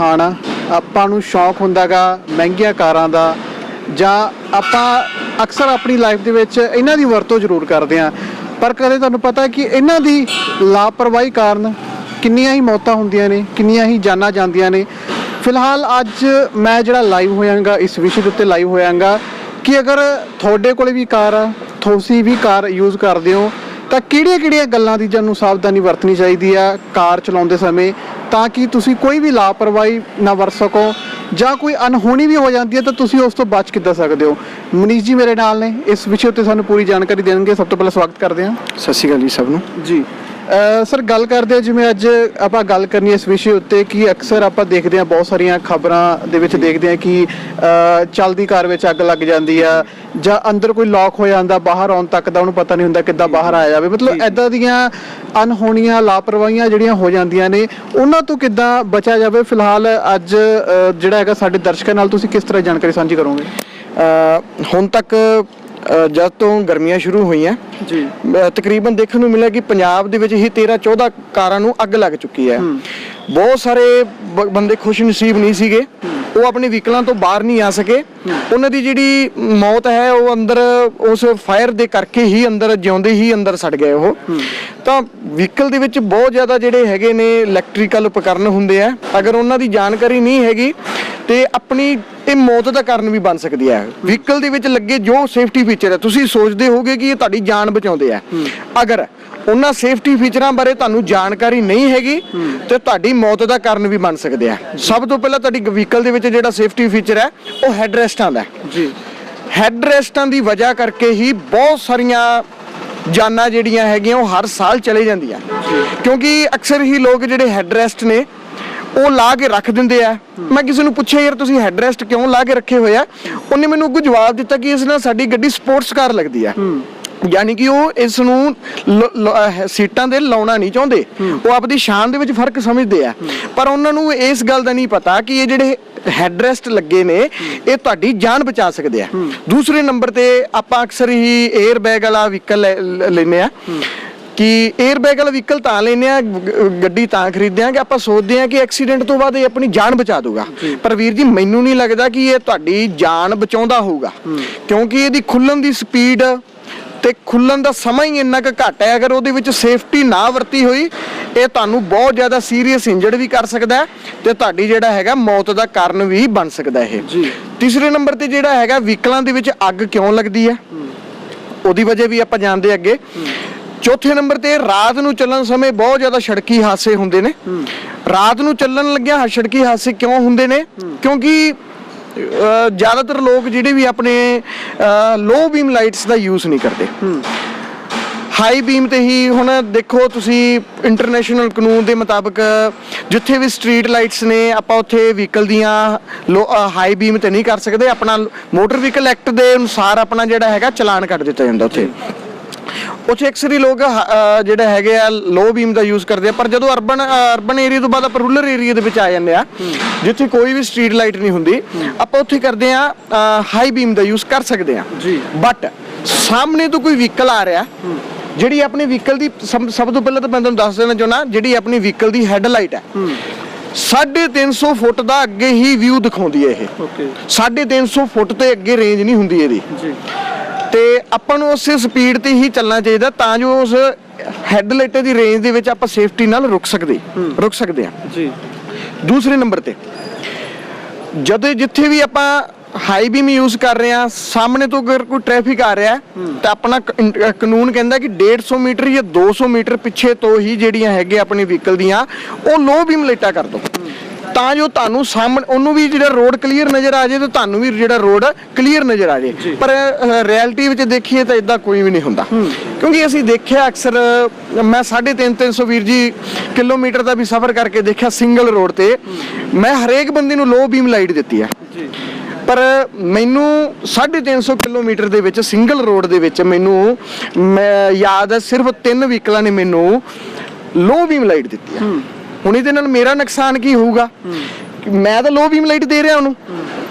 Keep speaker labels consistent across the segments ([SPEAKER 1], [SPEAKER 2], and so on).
[SPEAKER 1] ਜਹਾਨ ਆ, ਆਪਾਂ ਨੂੰ ਸ਼ੌਕ ਹੁੰਦਾ ਗਾ ਮਹਿੰਗੀਆਂ ਕਾਰਾਂ ਦਾ, ਜਾਂ ਆਪਾਂ ਅਕਸਰ ਆਪਣੀ ਲਾਈਫ ਦੇ ਵਿੱਚ ਇਹਨਾਂ ਦੀ ਵਰਤੋਂ ਜ਼ਰੂਰ ਕਰਦੇ ਹਾਂ, ਪਰ ਕਦੇ ਤੁਹਾਨੂੰ ਪਤਾ ਕਿ ਇਹਨਾਂ ਦੀ ਲਾਪਰਵਾਹੀ ਕਾਰਨ ਕਿੰਨੀਆਂ ਹੀ ਮੌਤਾਂ ਹੁੰਦੀਆਂ ਨੇ, ਕਿੰਨੀਆਂ ਹੀ ਜਾਨਾਂ ਜਾਂਦੀਆਂ ਨੇ। ਫਿਲਹਾਲ ਅੱਜ ਮੈਂ ਜਿਹੜਾ ਲਾਈਵ ਹੋਇਆਂਗਾ, ਇਸ ਵਿਸ਼ੇ ਦੇ ਉੱਤੇ ਲਾਈਵ ਹੋਇਆਂਗਾ ਕਿ ਅਗਰ ਤੁਹਾਡੇ ਕੋਲ ਵੀ ਕਾਰ ਆ, ਤੁਸੀਂ ਵੀ ਕਾਰ ਯੂਜ਼ ਕਰਦੇ ਹੋ, ਤਾਂ ਕਿਹੜੀਆਂ ਗੱਲਾਂ ਦੀ ਜਾਨੂੰ ਸਾਵਧਾਨੀ ਵਰਤਣੀ ਚਾਹੀਦੀ ਆ ਕਾਰ ਚਲਾਉਂਦੇ ਸਮੇਂ, ਤਾਂ ਕਿ ਤੁਸੀਂ ਕੋਈ ਵੀ ਲਾਪਰਵਾਹੀ ਨਾ ਵਰਤ ਸਕੋ, ਜਾਂ ਕੋਈ ਅਣਹੋਣੀ ਵੀ ਹੋ ਜਾਂਦੀ ਹੈ ਤਾਂ ਤੁਸੀਂ ਉਸ ਤੋਂ ਬਚ ਕਿੱਦਾਂ ਸਕਦੇ ਹੋ। ਮਨੀਸ਼ ਜੀ ਮੇਰੇ ਨਾਲ ਨੇ, ਇਸ ਵਿਸ਼ੇ ਉੱਤੇ ਸਾਨੂੰ ਪੂਰੀ ਜਾਣਕਾਰੀ ਦੇਣਗੇ। ਸਭ ਤੋਂ ਪਹਿਲਾਂ ਸਵਾਗਤ ਕਰਦੇ ਹਾਂ।
[SPEAKER 2] ਸਤਿ ਸ਼੍ਰੀ ਅਕਾਲ ਜੀ ਸਭ ਨੂੰ।
[SPEAKER 1] ਜੀ ਸਰ, ਗੱਲ ਕਰਦੇ ਜਿਵੇਂ ਅੱਜ ਆਪਾਂ ਗੱਲ ਕਰਨੀ ਇਸ ਵਿਸ਼ੇ ਉੱਤੇ ਕਿ ਅਕਸਰ ਆਪਾਂ ਦੇਖਦੇ ਹਾਂ, ਬਹੁਤ ਸਾਰੀਆਂ ਖਬਰਾਂ ਦੇ ਵਿੱਚ ਦੇਖਦੇ ਹਾਂ ਕਿ ਚੱਲਦੀ ਕਾਰ ਵਿੱਚ ਅੱਗ ਲੱਗ ਜਾਂਦੀ ਆ, ਜਾਂ ਅੰਦਰ ਕੋਈ ਲੌਕ ਹੋ ਜਾਂਦਾ, ਬਾਹਰ ਆਉਣ ਤੱਕ ਦਾ ਉਹਨੂੰ ਪਤਾ ਨਹੀਂ ਹੁੰਦਾ ਕਿੱਦਾਂ ਬਾਹਰ ਆਇਆ ਜਾਵੇ। ਮਤਲਬ ਇੱਦਾਂ ਦੀਆਂ ਅਣਹੋਣੀਆਂ ਲਾਪਰਵਾਹੀਆਂ ਜਿਹੜੀਆਂ ਹੋ ਜਾਂਦੀਆਂ ਨੇ, ਉਹਨਾਂ ਤੋਂ ਕਿੱਦਾਂ ਬਚਿਆ ਜਾਵੇ। ਫਿਲਹਾਲ ਅੱਜ ਜਿਹੜਾ ਹੈਗਾ ਸਾਡੇ ਦਰਸ਼ਕਾਂ ਨਾਲ ਤੁਸੀਂ ਕਿਸ ਤਰ੍ਹਾਂ ਜਾਣਕਾਰੀ ਸਾਂਝੀ ਕਰੋਗੇ?
[SPEAKER 2] ਹੁਣ ਤੱਕ ਜਦ ਤੋਂ ਗਰਮੀਆਂ ਸ਼ੁਰੂ ਹੋਈਆਂ
[SPEAKER 1] ਜੀ,
[SPEAKER 2] ਤਕਰੀਬਨ ਦੇਖਣ ਨੂੰ ਮਿਲਿਆ ਕਿ ਪੰਜਾਬ ਦੇ ਵਿੱਚ ਹੀ 13-14 ਕਾਰਾਂ ਨੂੰ ਅੱਗ ਲੱਗ ਚੁੱਕੀ ਹੈ। ਬਹੁਤ ਸਾਰੇ ਬੰਦੇ ਖੁਸ਼ ਨਸੀਬ ਨਹੀਂ ਸੀਗੇ, ਉਹ ਆਪਣੇ ਵਹੀਕਲਾਂ ਤੋਂ ਬਾਹਰ ਨਹੀਂ ਆ ਸਕੇ। ਉਹਨਾਂ ਦੀ ਜਿਹੜੀ ਮੌਤ ਹੈ ਉਹ ਅੰਦਰ ਉਸ ਫਾਇਰ ਦੇ ਕਰਕੇ ਹੀ ਅੰਦਰ ਜਿਉਂਦੇ ਹੀ ਅੰਦਰ ਸੜ ਗਏ ਉਹ। ਤਾਂ ਵਹੀਕਲ ਦੇ ਵਿੱਚ ਬਹੁਤ ਜ਼ਿਆਦਾ ਜਿਹੜੇ ਹੈਗੇ ਨੇ ਇਲੈਕਟ੍ਰੀਕਲ ਉਪਕਰਨ ਹੁੰਦੇ ਆ, ਅਗਰ ਉਹਨਾਂ ਦੀ ਜਾਣਕਾਰੀ ਨਹੀਂ ਹੈਗੀ ਤੇ ਆਪਣੀ ਇਹ ਮੌਤ ਦਾ ਕਾਰਨ ਵੀ ਬਣ ਸਕਦੀ ਹੈ। ਵਹੀਕਲ ਦੇ ਵਿੱਚ ਲੱਗੇ ਜੋ ਸੇਫਟੀ ਫੀਚਰ ਹੈ, ਤੁਸੀਂ ਸੋਚਦੇ ਹੋਗੇ ਕਿ ਇਹ ਤੁਹਾਡੀ ਜਾਨ ਬਚਾਉਂਦੇ ਆ, ਅਗਰ ਉਹਨਾਂ ਸੇਫਟੀ ਫੀਚਰਾਂ ਬਾਰੇ ਤੁਹਾਨੂੰ ਜਾਣਕਾਰੀ ਨਹੀਂ ਹੈਗੀ ਤੇ ਤੁਹਾਡੀ ਮੌਤ ਦਾ ਕਾਰਨ ਵੀ ਬਣ ਸਕਦੇ ਆ। ਸਭ ਤੋਂ ਪਹਿਲਾਂ ਤੁਹਾਡੀ ਵਹੀਕਲ ਦੇ ਵਿੱਚ ਜਿਹੜਾ ਸੇਫਟੀ ਫੀਚਰ ਹੈ ਉਹ ਹੈਡਰੈਸਟਾਂ ਦਾ ਜੀ। ਹੈਡਰੈਸਟਾਂ ਦੀ ਵਜ੍ਹਾ ਕਰਕੇ ਹੀ ਬਹੁਤ ਸਾਰੀਆਂ ਜਾਨਾਂ ਜਿਹੜੀਆਂ ਹੈਗੀਆਂ ਉਹ ਹਰ ਸਾਲ ਚਲੇ ਜਾਂਦੀਆਂ, ਕਿਉਂਕਿ ਅਕਸਰ ਹੀ ਲੋਕ ਜਿਹੜੇ ਹੈਡਰੈਸਟ ਨੇ ਉਹ ਲਾ ਕੇ ਰੱਖ ਦਿੰਦੇ ਆ। ਮੈਂ ਕਿਸੇ ਨੂੰ ਪੁੱਛਿਆ ਯਾਰ ਤੁਸੀਂ ਹੈਡਰੈਸਟ ਕਿਉਂ ਲਾ ਕੇ ਰੱਖੇ ਹੋਏ ਆ, ਉਹਨੇ ਮੈਨੂੰ ਅੱਗੋਂ ਜਵਾਬ ਦਿੱਤਾ ਕਿ ਇਸ ਨਾਲ ਸਾਡੀ ਗੱਡੀ ਸਪੋਰਟਸ ਕਾਰ ਲੱਗਦੀ ਆ, ਯਾਨੀ ਕਿ ਉਹ ਇਸ ਨੂੰ ਸੀਟਾਂ ਦੇ ਲਾਉਣਾ ਨਹੀਂ ਚਾਹੁੰਦੇ, ਉਹ ਆਪਣੀ ਸ਼ਾਨ ਦੇ ਵਿੱਚ ਫਰਕ ਸਮਝਦੇ ਆ। ਪਰ ਉਹਨਾਂ ਨੂੰ ਇਸ ਗੱਲ ਦਾ ਨਹੀਂ ਪਤਾ ਕਿ ਇਹ ਜਿਹੜੇ ਹੈਡਰੈਸਟ ਲੱਗੇ ਨੇ ਇਹ ਤੁਹਾਡੀ ਜਾਨ ਬਚਾ ਸਕਦੇ ਆ। ਦੂਸਰੇ ਨੰਬਰ ਤੇ ਆਪਾਂ ਅਕਸਰ ਹੀ 에ਅਰ ਬੈਗ ਵਾਲਾ ਵਹੀਕਲ ਲੈਂਦੇ ਆ ਕਿ 에ਅਰ ਬੈਗ ਵਾਲਾ ਵਹੀਕਲ ਤਾਂ ਲੈਂਦੇ ਆ, ਗੱਡੀ ਤਾਂ ਖਰੀਦਦੇ ਆ ਕਿ ਆਪਾਂ ਸੋਚਦੇ ਆ ਕਿ ਐਕਸੀਡੈਂਟ ਤੋਂ ਬਾਅਦ ਇਹ ਆਪਣੀ ਜਾਨ ਬਚਾ ਦੂਗਾ। ਪਰ ਵੀਰ ਜੀ, ਮੈਨੂੰ ਨਹੀਂ ਲੱਗਦਾ ਕਿ ਇਹ ਤੁਹਾਡੀ ਜਾਨ ਬਚਾਉਂਦਾ ਹੋਊਗਾ, ਕਿਉਂਕਿ ਇਹਦੀ ਖੁੱਲਣ ਦੀ ਸਪੀਡ ਤੇ ਖੁੱਲਣ ਦਾ ਸਮਾਂ ਹੀ ਇੰਨਾ ਕੁ ਘੱਟ ਹੈ। ਅਗਰ ਉਹਦੇ ਵਿੱਚ ਸੇਫਟੀ ਨਾ ਵਰਤੀ ਹੋਈ, ਇਹ ਤੁਹਾਨੂੰ ਬਹੁਤ ਜ਼ਿਆਦਾ ਸੀਰੀਅਸ ਇੰਜਰਡ ਵੀ ਕਰ ਸਕਦਾ ਹੈ ਤੇ ਤੁਹਾਡੀ ਜਿਹੜਾ ਹੈਗਾ ਮੌਤ ਦਾ ਕਾਰਨ ਵੀ ਬਣ ਸਕਦਾ ਇਹ ਜੀ। ਤੀਸਰੇ ਨੰਬਰ ਤੇ ਜਿਹੜਾ ਹੈਗਾ ਵਹੀਕਲਾਂ ਦੇ ਵਿੱਚ ਅੱਗ ਕਿਉਂ ਲੱਗਦੀ ਹੈ, ਉਹਦੀ ਵਜ੍ਹਾ ਵੀ ਆਪਾਂ ਜਾਣਦੇ ਅੱਗੇ। ਚੌਥੇ ਨੰਬਰ ਤੇ ਰਾਤ ਨੂੰ ਚੱਲਣ ਸਮੇਂ ਬਹੁਤ ਜ਼ਿਆਦਾ ਸੜਕੀ ਹਾਦਸੇ ਹੁੰਦੇ ਨੇ। ਰਾਤ ਨੂੰ ਚੱਲਣ ਲੱਗਿਆ ਸੜਕੀ ਹਾਦਸੇ ਕਿਉਂ ਹੁੰਦੇ ਨੇ? ਕਿਉਂਕਿ ਜ਼ਿਆਦਾਤਰ ਲੋਕ ਜਿਹੜੇ ਵੀ ਆਪਣੇ ਲੋ ਬੀਮ ਲਾਈਟਸ ਦਾ ਯੂਜ਼ ਨਹੀਂ ਕਰਦੇ, ਹਾਈ ਬੀਮ ਤੇ ਹੀ। ਹੁਣ ਦੇਖੋ ਤੁਸੀਂ, ਇੰਟਰਨੈਸ਼ਨਲ ਕਾਨੂੰਨ ਦੇ ਮੁਤਾਬਕ ਜਿੱਥੇ ਵੀ ਸਟਰੀਟ ਲਾਈਟਸ ਨੇ ਆਪਾਂ ਉੱਥੇ ਵਹੀਕਲ ਦੀਆਂ ਹਾਈ ਬੀਮ ਤੇ ਨਹੀਂ ਕਰ ਸਕਦੇ। ਆਪਣਾ ਮੋਟਰ ਵਹੀਕਲ ਐਕਟ ਦੇ ਅਨੁਸਾਰ ਆਪਣਾ ਜਿਹੜਾ ਹੈਗਾ ਚਲਾਨ ਕੱਟ ਦਿੱਤਾ ਜਾਂਦਾ ਉੱਥੇ ਅਕਸਰ ਹੀ ਲੋਕ ਜਿਹੜੇ ਹੈਗੇ ਆ ਲੋ ਬੀਮ ਦਾ ਯੂਜ਼ ਕਰਦੇ ਆ। ਪਰ ਜਦੋਂ ਅਰਬਨ ਏਰੀਆ ਤੋਂ ਬਾਅਦ ਆਪਾਂ ਰੂਰਲ ਏਰੀਆ ਦੇ ਵਿੱਚ ਆ ਜਾਂਦੇ ਆ, ਜਿੱਥੇ ਕੋਈ ਵੀ ਸਟਰੀਟ ਲਾਈਟ ਨਹੀਂ ਹੁੰਦੀ, ਆਪਾਂ ਉੱਥੇ ਕਰਦੇ ਆ ਹਾਈ ਬੀਮ ਦਾ ਯੂਜ਼ ਕਰ ਸਕਦੇ ਆ ਜੀ। ਬਟ ਸਾਹਮਣੇ ਤੋਂ ਕੋਈ ਵਹੀਕਲ ਆ ਰਿਹਾ, ਜਿਹੜੀ ਆਪਣੀ ਵਹੀਕਲ ਦੀ ਸਭ ਤੋਂ ਪਹਿਲਾਂ ਤਾਂ ਮੈਂ ਤੁਹਾਨੂੰ ਦੱਸ ਦੇਣਾ ਚਾਹੁੰਦਾ, ਜਿਹੜੀ ਆਪਣੀ ਵਹੀਕਲ ਦੀ ਹੈਡਲਾਈਟ ਹੈ 350 ਫੁੱਟ ਦਾ ਅੱਗੇ ਹੀ ਵਿਊ ਦਿਖਾਉਂਦੀ ਹੈ ਇਹ। 350 ਫੁੱਟ ਤੋਂ ਅੱਗੇ ਰੇਂਜ ਨਹੀਂ ਹੁੰਦੀ ਇਹਦੀ ਜੀ, ਤੇ ਆਪਾਂ ਨੂੰ ਉਸੇ ਸਪੀਡ ਤੇ ਹੀ ਚੱਲਣਾ ਚਾਹੀਦਾ ਤਾਂ ਜੋ ਉਸ ਹੈਡਲਾਈਟ ਦੀ ਰੇਂਜ ਦੇ ਵਿੱਚ ਆਪਾਂ ਸੇਫਟੀ ਨਾਲ ਰੁਕ ਸਕਦੇ ਆ ਜੀ। ਦੂਸਰੇ ਨੰਬਰ ਤੇ ਜਦੋਂ ਜਿੱਥੇ ਵੀ ਆਪਾਂ ਹਾਈ ਬੀਮ ਯੂਜ਼ ਕਰ ਰਹੇ ਆ, ਸਾਹਮਣੇ ਤੋਂ ਅਗਰ ਕੋਈ ਟ੍ਰੈਫਿਕ ਆ ਰਿਹਾ ਤਾਂ ਆਪਣਾ ਕਾਨੂੰਨ ਕਹਿੰਦਾ ਕਿ 150 ਮੀਟਰ ਜਾਂ 200 ਮੀਟਰ ਪਿੱਛੇ ਤੋਂ ਹੀ ਜਿਹੜੀਆਂ ਹੈਗੇ ਆਪਣੀ ਵਹੀਕਲ ਦੀਆਂ ਉਹ ਲੋ ਬੀਮ ਲਾਈਟਾਂ ਕਰ ਦਿਓ, ਤਾਂ ਜੋ ਤੁਹਾਨੂੰ ਸਾਹਮਣੇ ਉਹਨੂੰ ਵੀ ਜਿਹੜਾ ਰੋਡ ਕਲੀਅਰ ਨਜ਼ਰ ਆ ਜਾਏ ਤੇ ਤੁਹਾਨੂੰ ਵੀ ਜਿਹੜਾ ਰੋਡ ਕਲੀਅਰ ਨਜ਼ਰ ਆ ਜਾਏ। ਪਰ ਰਿਐਲਿਟੀ ਵਿੱਚ ਦੇਖੀਏ ਤਾਂ ਇਦਾਂ ਕੋਈ ਵੀ ਨਹੀਂ ਹੁੰਦਾ, ਕਿਉਂਕਿ ਅਸੀਂ ਦੇਖਿਆ ਅਕਸਰ, ਮੈਂ 350 ਵੀਰ ਜੀ ਕਿਲੋਮੀਟਰ ਦਾ ਵੀ ਸਫ਼ਰ ਕਰਕੇ ਦੇਖਿਆ ਸਿੰਗਲ ਰੋਡ ਤੇ, ਮੈਂ ਹਰੇਕ ਬੰਦੇ ਨੂੰ ਲੋ ਬੀਮ ਲਾਈਟ ਦਿੱਤੀ ਹੈ। ਪਰ ਮੈਨੂੰ 350 ਕਿਲੋਮੀਟਰ ਦੇ ਵਿੱਚ ਸਿੰਗਲ ਰੋਡ ਦੇ ਵਿੱਚ ਮੈਨੂੰ ਯਾਦ ਹੈ ਸਿਰਫ 3 ਵਹੀਕਲਾਂ ਨੇ ਮੈਨੂੰ ਲੋ ਬੀਮ ਲਾਈਟ ਦਿੱਤੀ ਹੈ। ਹੁਣ ਇਹਦੇ ਨਾਲ ਮੇਰਾ ਨੁਕਸਾਨ ਕੀ ਹੋਊਗਾ? ਮੈਂ ਤਾਂ ਲੋ ਬੀਮ ਲਾਈਟ ਦੇ ਰਿਹਾ ਉਹਨੂੰ,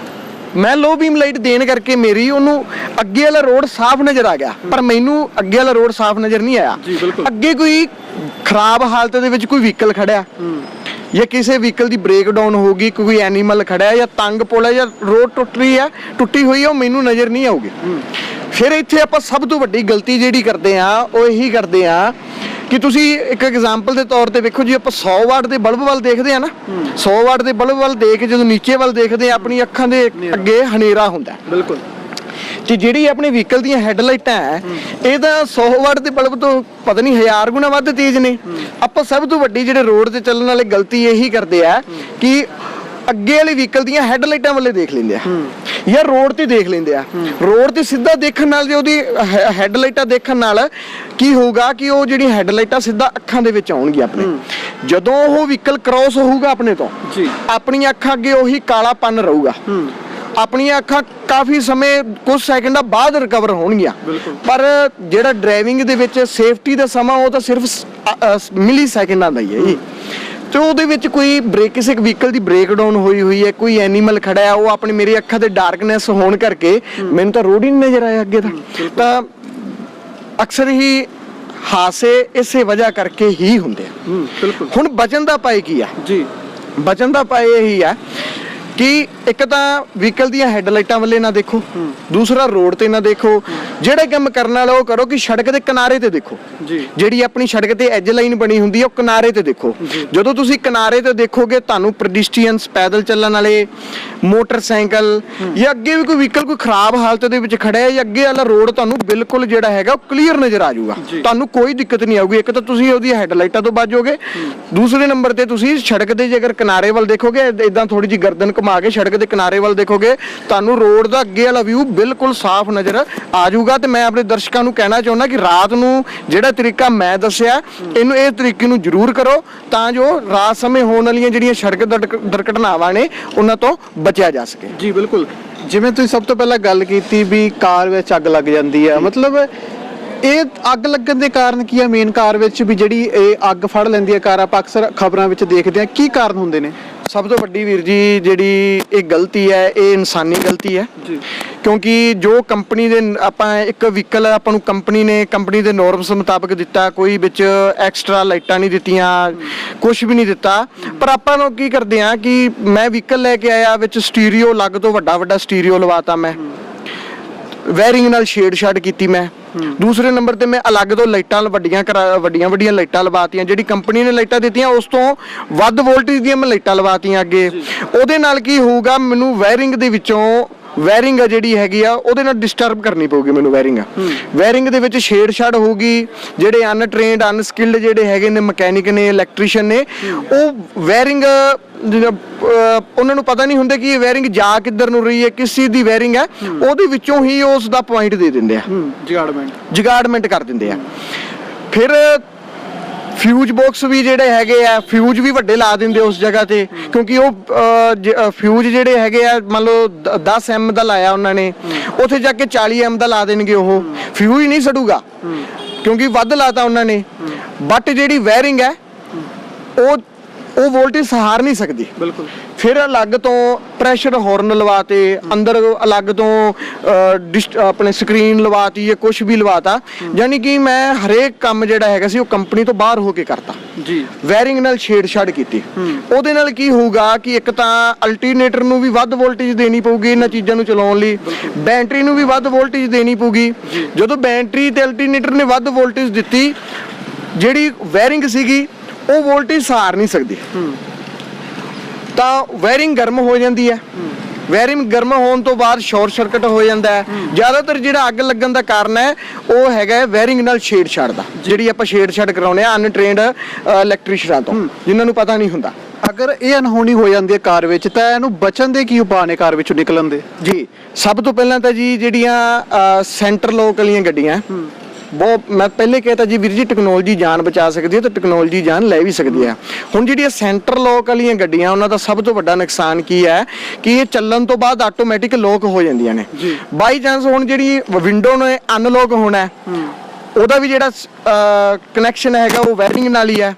[SPEAKER 2] ਮੈਂ ਲੋ ਬੀਮ ਲਾਈਟ ਦੇਣ ਕਰਕੇ ਮੇਰੀ ਉਹਨੂੰ ਅੱਗੇ ਵਾਲਾ ਰੋਡ ਸਾਫ਼ ਨਜ਼ਰ ਆ ਗਿਆ, ਪਰ ਮੈਨੂੰ ਅੱਗੇ ਵਾਲਾ ਰੋਡ ਸਾਫ਼ ਨਜ਼ਰ ਨਹੀਂ ਆਇਆ। ਅੱਗੇ ਕੋਈ ਖਰਾਬ ਹਾਲਤ ਦੇ ਵਿੱਚ ਕੋਈ ਵਹੀਕਲ ਖੜਿਆ ਜਾਂ ਕਿਸੇ ਵਹੀਕਲ ਦੀ ਬ੍ਰੇਕ ਡਾਊਨ ਹੋ ਗਈ, ਕੋਈ ਐਨੀਮਲ ਖੜਾ ਹੈ ਜਾਂ ਤੰਗ ਪੁਲ ਹੈ ਜਾਂ ਰੋਡ ਟੁੱਟੀ ਹੋਈ ਹੈ, ਉਹ ਮੈਨੂੰ ਨਜ਼ਰ ਨਹੀਂ ਆਊਗੀ। ਫਿਰ ਇੱਥੇ ਆਪਾਂ ਸਭ ਤੋਂ ਵੱਡੀ ਗਲਤੀ ਜਿਹੜੀ ਕਰਦੇ ਆ ਉਹ ਇਹੀ ਕਰਦੇ ਆ ਕਿ ਤੁਸੀਂ ਇੱਕ ਐਗਜ਼ਾਮਪਲ ਦੇ ਤੌਰ ਤੇ ਵੇਖੋ ਜੀ, ਆਪਾਂ 100 ਵਾਟ ਦੇ ਬਲਬ ਵੱਲ ਦੇਖਦੇ ਆ ਨਾ, 100 ਵਾਟ ਦੇ ਬਲਬ ਵੱਲ ਦੇਖ ਕੇ ਜਦੋਂ ਨੀਚੇ ਵੱਲ ਦੇਖਦੇ ਆ ਆਪਣੀ ਅੱਖਾਂ ਦੇ ਅੱਗੇ ਹਨੇਰਾ ਹੁੰਦਾ।
[SPEAKER 1] ਬਿਲਕੁਲ।
[SPEAKER 2] ਤੇ ਜਿਹੜੀ ਆਪਣੇ ਵਹੀਕਲ ਦੀਆਂ ਹੈਡਲਾਈਟਾਂ ਹੈ ਇਹ ਤਾਂ 100 ਵਾਟ ਦੇ ਬਲਬ ਤੋਂ ਪਤਾ ਨਹੀਂ 1000 ਗੁਣਾ ਵੱਧ ਤੇਜ਼ ਨੇ। ਆਪਾਂ ਸਭ ਤੋਂ ਵੱਡੀ ਜਿਹੜੇ ਰੋਡ ਤੇ ਚੱਲਣ ਵਾਲੇ ਗਲਤੀ ਇਹੀ ਕਰਦੇ ਆ ਕਿ ਅੱਗੇ ਵਾਲੇ ਵਹੀਕਲ ਦੀਆਂ ਹੈਡਲਾਈਟਾਂ ਵੱਲੇ ਦੇਖ ਲੈਂਦੇ ਆ ਜਾਂ ਰੋਡ ਤੇ ਦੇਖ ਲੈਂਦੇ ਆ। ਰੋਡ ਤੇ ਸਿੱਧਾ ਦੇਖਣ ਨਾਲ ਜੇ ਉਹਦੀ ਹੈਡਲਾਈਟਾਂ ਦੇਖਣ ਨਾਲ ਕੀ ਹੋਊਗਾ ਕਿ ਉਹ ਜਿਹੜੀ ਹੈਡਲਾਈਟਾਂ ਸਿੱਧਾ ਅੱਖਾਂ ਦੇ ਵਿੱਚ ਆਉਣਗੀਆਂ ਆਪਣੇ। ਜਦੋਂ ਉਹ ਵਹੀਕਲ ਕ੍ਰਾਸ ਹੋਊਗਾ ਆਪਣੇ ਤੋਂ ਆਪਣੀਆਂ ਅੱਖਾਂ ਅੱਗੇ ਉਹੀ ਕਾਲਾਪਨ ਰਹੂਗਾ। ਆਪਣੀਆਂ ਅੱਖਾਂ ਕਾਫੀ ਸਮੇਂ ਕੁਝ ਸੈਕਿੰਡਾਂ ਬਾਅਦ ਰਿਕਵਰ ਹੋਣਗੀਆਂ, ਪਰ ਜਿਹੜਾ ਡਰਾਈਵਿੰਗ ਦੇ ਵਿੱਚ ਸੇਫਟੀ ਦਾ ਸਮਾਂ ਉਹ ਤਾਂ ਸਿਰਫ ਮਿਲੀ ਸੈਕਿੰਡਾਂ ਦਾ ਹੀ ਹੈ ਜੀ। ਤੇ ਉਹਦੇ ਵਿੱਚ ਕੋਈ ਕਿਸੇ ਵਹੀਕਲ ਦੀ ਬ੍ਰੇਕ ਡਾਊਨ ਹੋਈ ਹੈ, ਕੋਈ ਐਨੀਮਲ ਖੜਾ ਹੈ, ਉਹ ਆਪਣੀ ਮੇਰੀ ਅੱਖਾਂ ਤੇ ਡਾਰਕਨੈਸ ਹੋਣ ਕਰਕੇ ਮੈਨੂੰ ਤਾਂ ਰੋਡ ਹੀ ਨਹੀਂ ਨਜ਼ਰ ਆਇਆ ਅੱਗੇ ਤਾਂ ਅਕਸਰ ਹੀ ਹਾਦਸੇ ਇਸੇ ਵਜ੍ਹਾ ਕਰਕੇ ਹੀ ਹੁੰਦੇ ਆ। ਹੁਣ ਬਚਣ ਦਾ ਉਪਾਅ ਕੀ ਆ ਜੀ? ਬਚਣ ਦਾ ਉਪਾਅ ਇਹੀ ਆ ਕਿ ਇੱਕ ਤਾਂ ਵਹੀਕਲ ਦੀਆਂ ਹੈਡਲਾਈਟਾਂ ਵੱਲੇ ਨਾ ਦੇਖੋ, ਦੂਸਰਾ ਰੋਡ ਤੇ ਨਾ ਦੇਖੋ। ਜਿਹੜੇ ਕੰਮ ਕਰਨ ਵਾਲਾ ਉਹ ਕਰੋ ਕਿ ਸੜਕ ਦੇ ਕਿਨਾਰੇ ਤੇ ਦੇਖੋ। ਜਿਹੜੀ ਆਪਣੀ ਸੜਕ ਤੇ ਐਜ ਲਾਈਨ ਬਣੀ ਹੁੰਦੀ ਹੈ ਉਹ ਕਿਨਾਰੇ ਤੇ ਦੇਖੋ। ਜਦੋਂ ਤੁਸੀਂ ਕਿਨਾਰੇ ਤੇ ਦੇਖੋਗੇ ਤੁਹਾਨੂੰ ਪੈਡਿਸਟਰੀਅਨਸ, ਪੈਦਲ ਚੱਲਣ ਵਾਲੇ, ਮੋਟਰਸਾਈਕਲ ਜਾਂ ਅੱਗੇ ਵੀ ਕੋਈ ਵਹੀਕਲ ਕੋਈ ਖਰਾਬ ਹਾਲਤ ਦੇ ਵਿੱਚ ਖੜਾ ਹੈ ਜਾਂ ਅੱਗੇ ਵਾਲਾ ਰੋਡ ਤੁਹਾਨੂੰ ਬਿਲਕੁਲ ਜਿਹੜਾ ਹੈਗਾ ਉਹ ਕਲੀਅਰ ਨਜ਼ਰ ਆ ਜਾਊਗਾ। ਤੁਹਾਨੂੰ ਕੋਈ ਦਿੱਕਤ ਨਹੀਂ ਆਊਗੀ। ਇੱਕ ਤਾਂ ਤੁਸੀਂ ਉਹਦੀ ਹੈਡਲਾਈਟਾਂ ਤੋਂ ਬਚੋਗੇ, ਦੂਸਰੇ ਨੰਬਰ ਤੇ ਤੁਸੀਂ ਸੜਕ ਦੇ ਜੇਕਰ ਕਿਨਾਰੇ ਵੱਲ ਦੇਖੋਗੇ, ਇਦਾਂ ਥੋੜੀ ਜਿਹੀ ਗਰਦਨ ਘੁਮਾ ਕੇ ਸੜਕ ਦੇ ਕਿਨਾਰੇ ਵੱਲ ਦੇਖੋਗੇ, ਤੁਹਾਨੂੰ ਰੋਡ ਦਾ ਅੱਗੇ ਵਾਲਾ ਵਿਊ ਬਿਲਕੁਲ ਸਾਫ਼ ਨਜ਼ਰ ਆ ਜਾਊਗਾ। ਤੇ ਮੈਂ ਆਪਣੇ ਦਰਸ਼ਕਾਂ ਨੂੰ ਕਹਿਣਾ ਚਾਹੁੰਦਾ ਕਿ ਰਾਤ ਨੂੰ ਜਿਹੜਾ ਤਰੀਕਾ ਮੈਂ ਦੱਸਿਆ ਇਹਨੂੰ ਇਸ ਤਰੀਕੇ ਨੂੰ ਜ਼ਰੂਰ ਕਰੋ ਤਾਂ ਜੋ ਰਾਤ ਸਮੇਂ ਹੋਣ ਵਾਲੀਆਂ ਜਿਹੜੀਆਂ ਸੜਕ ਦੁਰਘਟਨਾਵਾਂ ਨੇ ਉਹਨਾਂ ਤੋਂ ਬਚਿਆ ਜਾ ਸਕੇ।
[SPEAKER 1] ਜੀ ਬਿਲਕੁਲ। ਜਿਵੇਂ ਤੁਸੀਂ ਸਭ ਤੋਂ ਪਹਿਲਾਂ ਗੱਲ ਕੀਤੀ ਵੀ ਕਾਰ ਵਿੱਚ ਅੱਗ ਲੱਗ ਜਾਂਦੀ ਆ, ਮਤਲਬ ਇਹ ਅੱਗ ਲੱਗਣ ਦੇ ਕਾਰਨ ਕੀ ਆ? ਮੇਨ ਕਾਰ ਵਿੱਚ ਵੀ ਜਿਹੜੀ ਇਹ ਅੱਗ ਫੜ ਲੈਂਦੀ ਹੈ ਕਾਰ, ਆਪਾਂ ਅਕਸਰ ਖਬਰਾਂ ਵਿੱਚ ਦੇਖਦੇ ਆ, ਕੀ ਕਾਰਨ ਹੁੰਦੇ ਨੇ?
[SPEAKER 2] ਸਭ ਤੋਂ ਵੱਡੀ ਵੀਰ ਜੀ ਜਿਹੜੀ ਇਹ ਗਲਤੀ ਹੈ ਇਹ ਇਨਸਾਨੀ ਗਲਤੀ ਹੈ ਜੀ। ਕਿਉਂਕਿ ਜੋ ਕੰਪਨੀ ਦੇ ਆਪਾਂ ਇੱਕ ਵਹੀਕਲ ਆਪਾਂ ਨੂੰ ਕੰਪਨੀ ਦੇ ਨੋਰਮਸ ਮੁਤਾਬਕ ਦਿੱਤਾ, ਕੋਈ ਵਿੱਚ ਐਕਸਟਰਾ ਲਾਈਟਾਂ ਨਹੀਂ ਦਿੱਤੀਆਂ, ਕੁਝ ਵੀ ਨਹੀਂ ਦਿੱਤਾ, ਪਰ ਆਪਾਂ ਨੂੰ ਕੀ ਕਰਦੇ ਆ ਕਿ ਮੈਂ ਵਹੀਕਲ ਲੈ ਕੇ ਆਇਆ, ਵਿੱਚ ਸਟੀਰੀਓ ਅਲੱਗ ਤੋਂ ਵੱਡਾ ਸਟੀਰੀਓ ਲਵਾਤਾ, ਮੈਂ ਵਾਇਰਿੰਗ ਨਾਲ ਛੇੜਛਾੜ ਕੀਤੀ ਮੈਂ। ਦੂਸਰੇ ਨੰਬਰ ਤੇ ਮੈਂ ਅਲੱਗ ਤੋਂ ਲਾਈਟਾਂ ਵੱਡੀਆਂ ਲਾਈਟਾਂ ਲਵਾਤੀਆਂ, ਜਿਹੜੀ ਕੰਪਨੀ ਨੇ ਲਾਈਟਾਂ ਦਿੱਤੀਆਂ ਉਸ ਤੋਂ ਵੱਧ ਵੋਲਟੇਜ ਦੀਆਂ ਮੈਂ ਲਾਈਟਾਂ ਲਵਾਤੀਆਂ ਅੱਗੇ। ਉਹਦੇ ਨਾਲ ਕੀ ਹੋਊਗਾ, ਮੈਨੂੰ ਵਾਇਰਿੰਗ ਦੇ ਵਿੱਚੋਂ ਵਾਇਰਿੰਗ ਆ ਜਿਹੜੀ ਹੈਗੀ ਆ ਉਹਦੇ ਨਾਲ ਡਿਸਟਰਬ ਕਰਨੀ ਪਊਗੀ ਮੈਨੂੰ। ਵਾਇਰਿੰਗ ਦੇ ਵਿੱਚ ਛੇੜਛਾੜ ਹੋਊਗੀ। ਜਿਹੜੇ ਅਨਟ੍ਰੇਨਡ ਅਨਸਕਿਲਡ ਜਿਹੜੇ ਹੈਗੇ ਨੇ ਮਕੈਨਿਕ ਨੇ, ਇਲੈਕਟ੍ਰੀਸ਼ੀਅਨ ਨੇ, ਉਹ ਵਾਇਰਿੰਗ ਉਹਨਾਂ ਨੂੰ ਪਤਾ ਨਹੀਂ ਹੁੰਦਾ ਕਿ ਇਹ ਵਾਇਰਿੰਗ ਜਾ ਕਿੱਧਰ ਨੂੰ ਰਹੀ ਹੈ, ਕਿਸ ਚੀਜ਼ ਦੀ ਵਾਇਰਿੰਗ ਹੈ, ਉਹਦੇ ਵਿੱਚੋਂ ਹੀ ਉਸ ਦਾ ਪੁਆਇੰਟ ਦੇ ਦਿੰਦੇ ਆ, ਜਗਾੜਮੈਂਟ ਕਰ ਦਿੰਦੇ ਆ। ਫਿਰ ਫਿਊਜ਼ ਬਾਕਸ ਵੀ ਜਿਹੜੇ ਹੈਗੇ ਆ, ਫਿਊਜ਼ ਵੀ ਵੱਡੇ ਲਾ ਦਿੰਦੇ ਉਸ ਜਗ੍ਹਾ ਤੇ, ਕਿਉਂਕਿ ਉਹ ਫਿਊਜ਼ ਜਿਹੜੇ ਹੈਗੇ ਆ ਮੰਨ ਲਓ 10 ਐਮ ਦਾ ਲਾਇਆ ਉਹਨਾਂ ਨੇ, ਉੱਥੇ ਜਾ ਕੇ 40 ਐਮ ਦਾ ਲਾ ਦੇਣਗੇ। ਉਹ ਫਿਊਜ਼ ਨਹੀਂ ਸੜੂਗਾ ਕਿਉਂਕਿ ਵੱਧ ਲਾਤਾ ਉਹਨਾਂ ਨੇ, ਬਟ ਜਿਹੜੀ ਵਾਇਰਿੰਗ ਹੈ ਉਹ ਵੋਲਟੇਜ ਸਹਾਰ ਨਹੀਂ ਸਕਦੀ। ਬਿਲਕੁਲ। ਫਿਰ ਅਲੱਗ ਤੋਂ ਪ੍ਰੈਸ਼ਰ ਹਾਰਨ ਲਵਾਤੇ, ਅੰਦਰ ਅਲੱਗ ਤੋਂ ਆਪਣੇ ਸਕਰੀਨ ਲਵਾਤੀ ਜਾਂ ਕੁਝ ਵੀ ਲਵਾਤਾ। ਯਾਨੀ ਕਿ ਮੈਂ ਹਰੇਕ ਕੰਮ ਜਿਹੜਾ ਹੈਗਾ ਸੀ ਉਹ ਕੰਪਨੀ ਤੋਂ ਬਾਹਰ ਹੋ ਕੇ ਕਰਤਾ ਜੀ। ਵਾਇਰਿੰਗ ਨਾਲ ਛੇੜਛਾੜ ਕੀਤੀ। ਉਹਦੇ ਨਾਲ ਕੀ ਹੋਊਗਾ ਕਿ ਇੱਕ ਤਾਂ ਅਲਟਰਨੇਟਰ ਨੂੰ ਵੀ ਵੱਧ ਵੋਲਟੇਜ ਦੇਣੀ ਪਊਗੀ ਇਹਨਾਂ ਚੀਜ਼ਾਂ ਨੂੰ ਚਲਾਉਣ ਲਈ, ਬੈਟਰੀ ਨੂੰ ਵੀ ਵੱਧ ਵੋਲਟੇਜ ਦੇਣੀ ਪਊਗੀ। ਜਦੋਂ ਬੈਟਰੀ ਤੇ ਅਲਟਰਨੇਟਰ ਨੇ ਵੱਧ ਵੋਲਟੇਜ ਦਿੱਤੀ, ਜਿਹੜੀ ਵਾਇਰਿੰਗ ਸੀਗੀ ਉਹ ਵੋਲਟੇਜ ਸਹਾਰ ਨਹੀਂ ਸਕਦੀ, ਤਾਂ ਵਾਇਰਿੰਗ ਗਰਮ ਹੋ ਜਾਂਦੀ ਹੈ। ਵਾਇਰਿੰਗ ਗਰਮ ਹੋਣ ਤੋਂ ਬਾਅਦ ਸ਼ਾਰਟ ਸਰਕਟ ਹੋ ਜਾਂਦਾ ਹੈ। ਜ਼ਿਆਦਾਤਰ ਜਿਹੜਾ ਅੱਗ ਲੱਗਣ ਦਾ ਕਾਰਨ ਹੈ ਉਹ ਹੈਗਾ ਵਾਇਰਿੰਗ ਨਾਲ ਛੇੜਛਾੜ ਦਾ, ਜਿਹੜੀ ਆਪਾਂ ਛੇੜਛਾੜ ਕਰਾਉਂਦੇ ਆ ਅਨਟ੍ਰੇਨਡ ਇਲੈਕਟ੍ਰੀਸ਼ੀਅਨਾਂ ਤੋਂ, ਜਿਨ੍ਹਾਂ ਨੂੰ ਪਤਾ ਨਹੀਂ ਹੁੰਦਾ।
[SPEAKER 1] ਅਗਰ ਇਹ ਅਨਹੋਣੀ ਹੋ ਜਾਂਦੀ ਹੈ ਕਾਰ ਵਿੱਚ ਤਾਂ ਇਹਨੂੰ ਬਚਣ ਦੇ ਕੀ ਉਪਾਅ ਨੇ ਕਾਰ ਵਿੱਚੋਂ ਨਿਕਲਣ ਦੇ?
[SPEAKER 2] ਜੀ ਸਭ ਤੋਂ ਪਹਿਲਾਂ ਤਾਂ ਜੀ ਜਿਹੜੀਆਂ ਸੈਂਟਰ ਲੋਕ ਵਾਲੀਆਂ ਗੱਡੀਆਂ ਬਹੁਤ, ਮੈਂ ਪਹਿਲੇ ਕਹਿਤਾ ਜੀ ਵੀਰ ਜੀ ਟੈਕਨੋਲੋਜੀ ਜਾਨ ਬਚਾ ਸਕਦੀ ਹੈ ਤੇ ਟੈਕਨੋਲੋਜੀ ਜਾਨ ਲੈ ਵੀ ਸਕਦੀ ਹੈ। ਹੁਣ ਜਿਹੜੀਆਂ ਸੈਂਟਰ ਲੋਕ ਵਾਲੀਆਂ ਗੱਡੀਆਂ ਉਹਨਾਂ ਦਾ ਸਭ ਤੋਂ ਵੱਡਾ ਨੁਕਸਾਨ ਕੀ ਹੈ ਕਿ ਇਹ ਚੱਲਣ ਤੋਂ ਬਾਅਦ ਆਟੋਮੈਟਿਕ ਲੋਕ ਹੋ ਜਾਂਦੀਆਂ ਨੇ। ਬਾਈ ਚਾਂਸ ਹੁਣ ਜਿਹੜੀ ਵਿੰਡੋ ਨੇ ਅਨਲੌਕ ਹੋਣਾ, ਉਹਦਾ ਵੀ ਜਿਹੜਾ ਕਨੈਕਸ਼ਨ ਹੈਗਾ ਉਹ ਵਾਇਰਿੰਗ ਨਾਲ ਹੀ ਹੈ।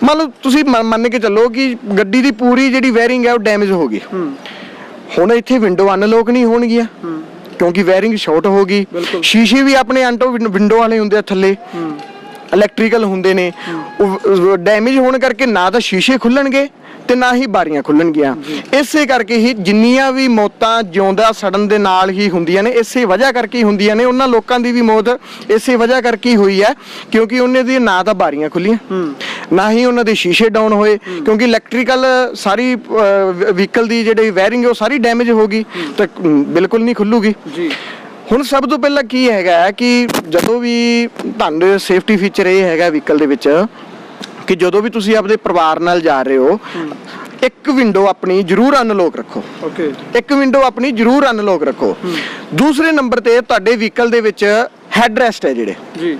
[SPEAKER 2] ਮੰਨ ਲਓ ਤੁਸੀਂ ਮੰਨ ਕੇ ਚੱਲੋ ਕਿ ਗੱਡੀ ਦੀ ਪੂਰੀ ਜਿਹੜੀ ਵਾਇਰਿੰਗ ਹੈ ਉਹ ਡੈਮੇਜ ਹੋ ਗਈ, ਹੁਣ ਇੱਥੇ ਵਿੰਡੋ ਅਨਲੌਕ ਨਹੀਂ ਹੋਣਗੀਆਂ ਕਿਉਂਕਿ ਵਾਇਰਿੰਗ ਸ਼ਾਰਟ ਹੋ ਗਈ। ਸ਼ੀਸ਼ੇ ਵੀ ਆਪਣੇ ਵਿੰਡੋ ਵਾਲੇ ਹੁੰਦੇ ਆ ਥੱਲੇ, ਇਲੈਕਟ੍ਰੀਕਲ ਹੁੰਦੇ ਨੇ, ਉਹ ਡੈਮੇਜ ਹੋਣ ਕਰਕੇ ਨਾ ਤਾਂ ਸ਼ੀਸ਼ੇ ਖੁੱਲਣਗੇ ਤੇ ਨਾ ਹੀ ਬਾਰੀਆਂ ਖੁੱਲਣਗੀਆਂ। ਇਸੇ ਕਰਕੇ ਹੀ ਜਿੰਨੀਆਂ ਵੀ ਮੌਤਾਂ ਜਿਉਂਦਾ ਸੜਨ ਦੇ ਨਾਲ ਹੀ ਹੁੰਦੀਆਂ ਨੇ, ਇਸੇ ਵਜ੍ਹਾ ਕਰਕੇ ਹੀ ਹੁੰਦੀਆਂ ਨੇ। ਉਹਨਾਂ ਲੋਕਾਂ ਦੀ ਵੀ ਮੌਤ ਇਸੇ ਵਜ੍ਹਾ ਕਰਕੇ ਹੀ ਹੋਈ ਹੈ ਕਿਉਂਕਿ ਉਹਨਾਂ ਦੀ ਨਾ ਤਾਂ ਬਾਰੀਆਂ ਖੁੱਲੀਆਂ, ਨਾ ਹੀ ਉਹਨਾਂ ਦੇ ਸ਼ੀਸ਼ੇ ਡਾਊਨ ਹੋਏ, ਕਿਉਂਕਿ ਇਲੈਕਟ੍ਰੀਕਲ ਸਾਰੀ ਵਹੀਕਲ ਦੀ ਜਿਹੜੀ ਵਾਇਰਿੰਗ ਉਹ ਸਾਰੀ ਡੈਮੇਜ ਹੋ ਗਈ ਤਾਂ ਬਿਲਕੁਲ ਨਹੀਂ ਖੁੱਲੂਗੀ ਜੀ। ਹੁਣ ਸਭ ਤੋਂ ਪਹਿਲਾਂ ਕੀ ਹੈਗਾ ਕਿ ਜਦੋਂ ਵੀ ਤੁਹਾਨੂੰ ਸੇਫਟੀ ਫੀਚਰ ਇਹ ਹੈਗਾ ਵਹੀਕਲ ਦੇ ਵਿੱਚ ਕਿ ਜਦੋਂ ਵੀ ਤੁਸੀਂ ਆਪਣੇ ਪਰਿਵਾਰ ਨਾਲ ਜਾ ਰਹੇ ਹੋ, ਇੱਕ ਵਿੰਡੋ ਆਪਣੀ ਜ਼ਰੂਰ ਅਨਲੌਕ ਰੱਖੋ। ਓਕੇ, ਇੱਕ ਵਿੰਡੋ ਆਪਣੀ ਜ਼ਰੂਰ ਅਨਲੌਕ ਰੱਖੋ। ਦੂਸਰੇ ਨੰਬਰ ਤੇ ਤੁਹਾਡੇ ਵਹੀਕਲ ਦੇ ਵਿੱਚ ਹੈਡ ਰੈਸਟ ਹੈ ਜਿਹੜੇ ਜੀ,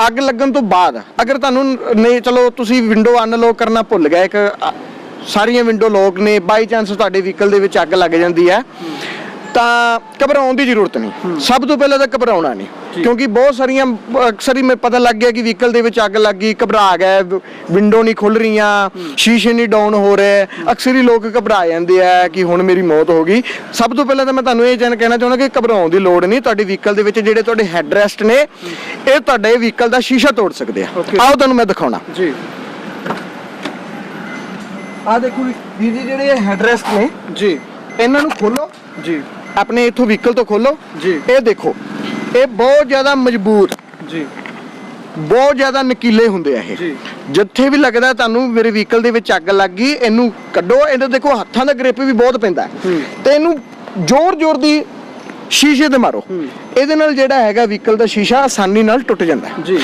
[SPEAKER 2] ਅੱਗ ਲੱਗਣ ਤੋਂ ਬਾਅਦ ਅਗਰ ਤੁਹਾਨੂੰ ਨਹੀਂ, ਚਲੋ ਤੁਸੀਂ ਵਿੰਡੋ ਅਨਲੌਕ ਕਰਨਾ ਭੁੱਲ ਗਏ, ਸਾਰੀਆਂ ਵਿੰਡੋ ਲੌਕ ਨੇ, ਬਾਈ ਚਾਂਸ ਤੁਹਾਡੇ ਵਹੀਕਲ ਦੇ ਵਿੱਚ ਅੱਗ ਲੱਗ ਜਾਂਦੀ ਹੈ ਤਾਂ ਘਬਰਾਉਣ ਦੀ ਜ਼ਰੂਰਤ ਨਹੀਂ। ਸਭ ਤੋਂ ਪਹਿਲਾਂ ਤਾਂ ਘਬਰਾਉਣਾ ਨਹੀਂ, ਕਿਉਂਕਿ ਬਹੁਤ ਸਾਰੀਆਂ ਅਕਸਰ ਹੀ ਮੈਨੂੰ ਪਤਾ ਲੱਗ ਗਿਆ ਕਿ ਵਹੀਕਲ ਦੇ ਵਿੱਚ ਅੱਗ ਲੱਗ ਗਈ, ਘਬਰਾ ਗਏ, ਵਿੰਡੋ ਨਹੀਂ ਖੁੱਲ ਰਹੀਆਂ, ਸ਼ੀਸ਼ੇ ਨਹੀਂ ਡਾਊਨ ਹੋ ਰਹੇ, ਅਕਸਰ ਹੀ ਲੋਕ ਘਬਰਾ ਜਾਂਦੇ ਆ ਕਿ ਹੁਣ ਮੇਰੀ ਮੌਤ ਹੋ ਗਈ। ਸਭ ਤੋਂ ਪਹਿਲਾਂ ਤਾਂ ਮੈਂ ਤੁਹਾਨੂੰ ਇਹ ਕਹਿਣਾ ਚਾਹੁੰਦਾ ਕਿ ਘਬਰਾਉਣ ਦੀ ਲੋੜ ਨਹੀਂ। ਤੁਹਾਡੇ ਵਹੀਕਲ ਦੇ ਵਿੱਚ ਜਿਹੜੇ ਤੁਹਾਡੇ ਹੈਡ ਰੈਸਟ ਨੇ ਇਹ ਤੁਹਾਡੇ ਵਹੀਕਲ ਦਾ ਸ਼ੀਸ਼ਾ ਤੋੜ ਸਕਦੇ ਆ। ਆਓ ਤੁਹਾਨੂੰ ਮੈਂ ਦਿਖਾਉਣਾ ਜੀ। ਆਹ ਦੇਖੋ ਵੀਰ ਜੀ, ਜਿਹੜੇ ਹੈਡ ਰੈਸਟ ਨੇ ਜੀ, ਇਹਨਾਂ ਨੂੰ ਖੋਲੋ ਜੀ, ਆਪਣੇ ਇਥੋਂ ਵਹੀਕਲ ਤੋਂ ਖੋਲੋ ਜੀ। ਇਹ ਦੇਖੋ, ਇਹ ਬਹੁਤ ਜ਼ਿਆਦਾ ਮਜ਼ਬੂਤ ਜੀ, ਬਹੁਤ ਜ਼ਿਆਦਾ ਨਕੀਲੇ ਹੁੰਦੇ ਆ ਇਹ ਜੀ। ਜਿੱਥੇ ਵੀ ਲੱਗਦਾ ਤੁਹਾਨੂੰ ਮੇਰੇ ਵਹੀਕਲ ਦੇ ਵਿੱਚ ਅੱਗ ਲੱਗ ਗਈ, ਇਹਨੂੰ ਕੱਢੋ। ਇਹਦੇ ਦੇਖੋ ਹੱਥਾਂ ਦਾ ਗ੍ਰਿਪ ਵੀ ਬਹੁਤ ਪੈਂਦਾ ਤੇ ਇਹਨੂੰ ਜ਼ੋਰ ਦੀ ਸ਼ੀਸ਼ੇ ਤੇ ਮਾਰੋ। ਇਹਦੇ ਨਾਲ ਜਿਹੜਾ ਹੈਗਾ ਵਹੀਕਲ ਦਾ ਸ਼ੀਸ਼ਾ ਆਸਾਨੀ ਨਾਲ ਟੁੱਟ ਜਾਂਦਾ ਜੀ।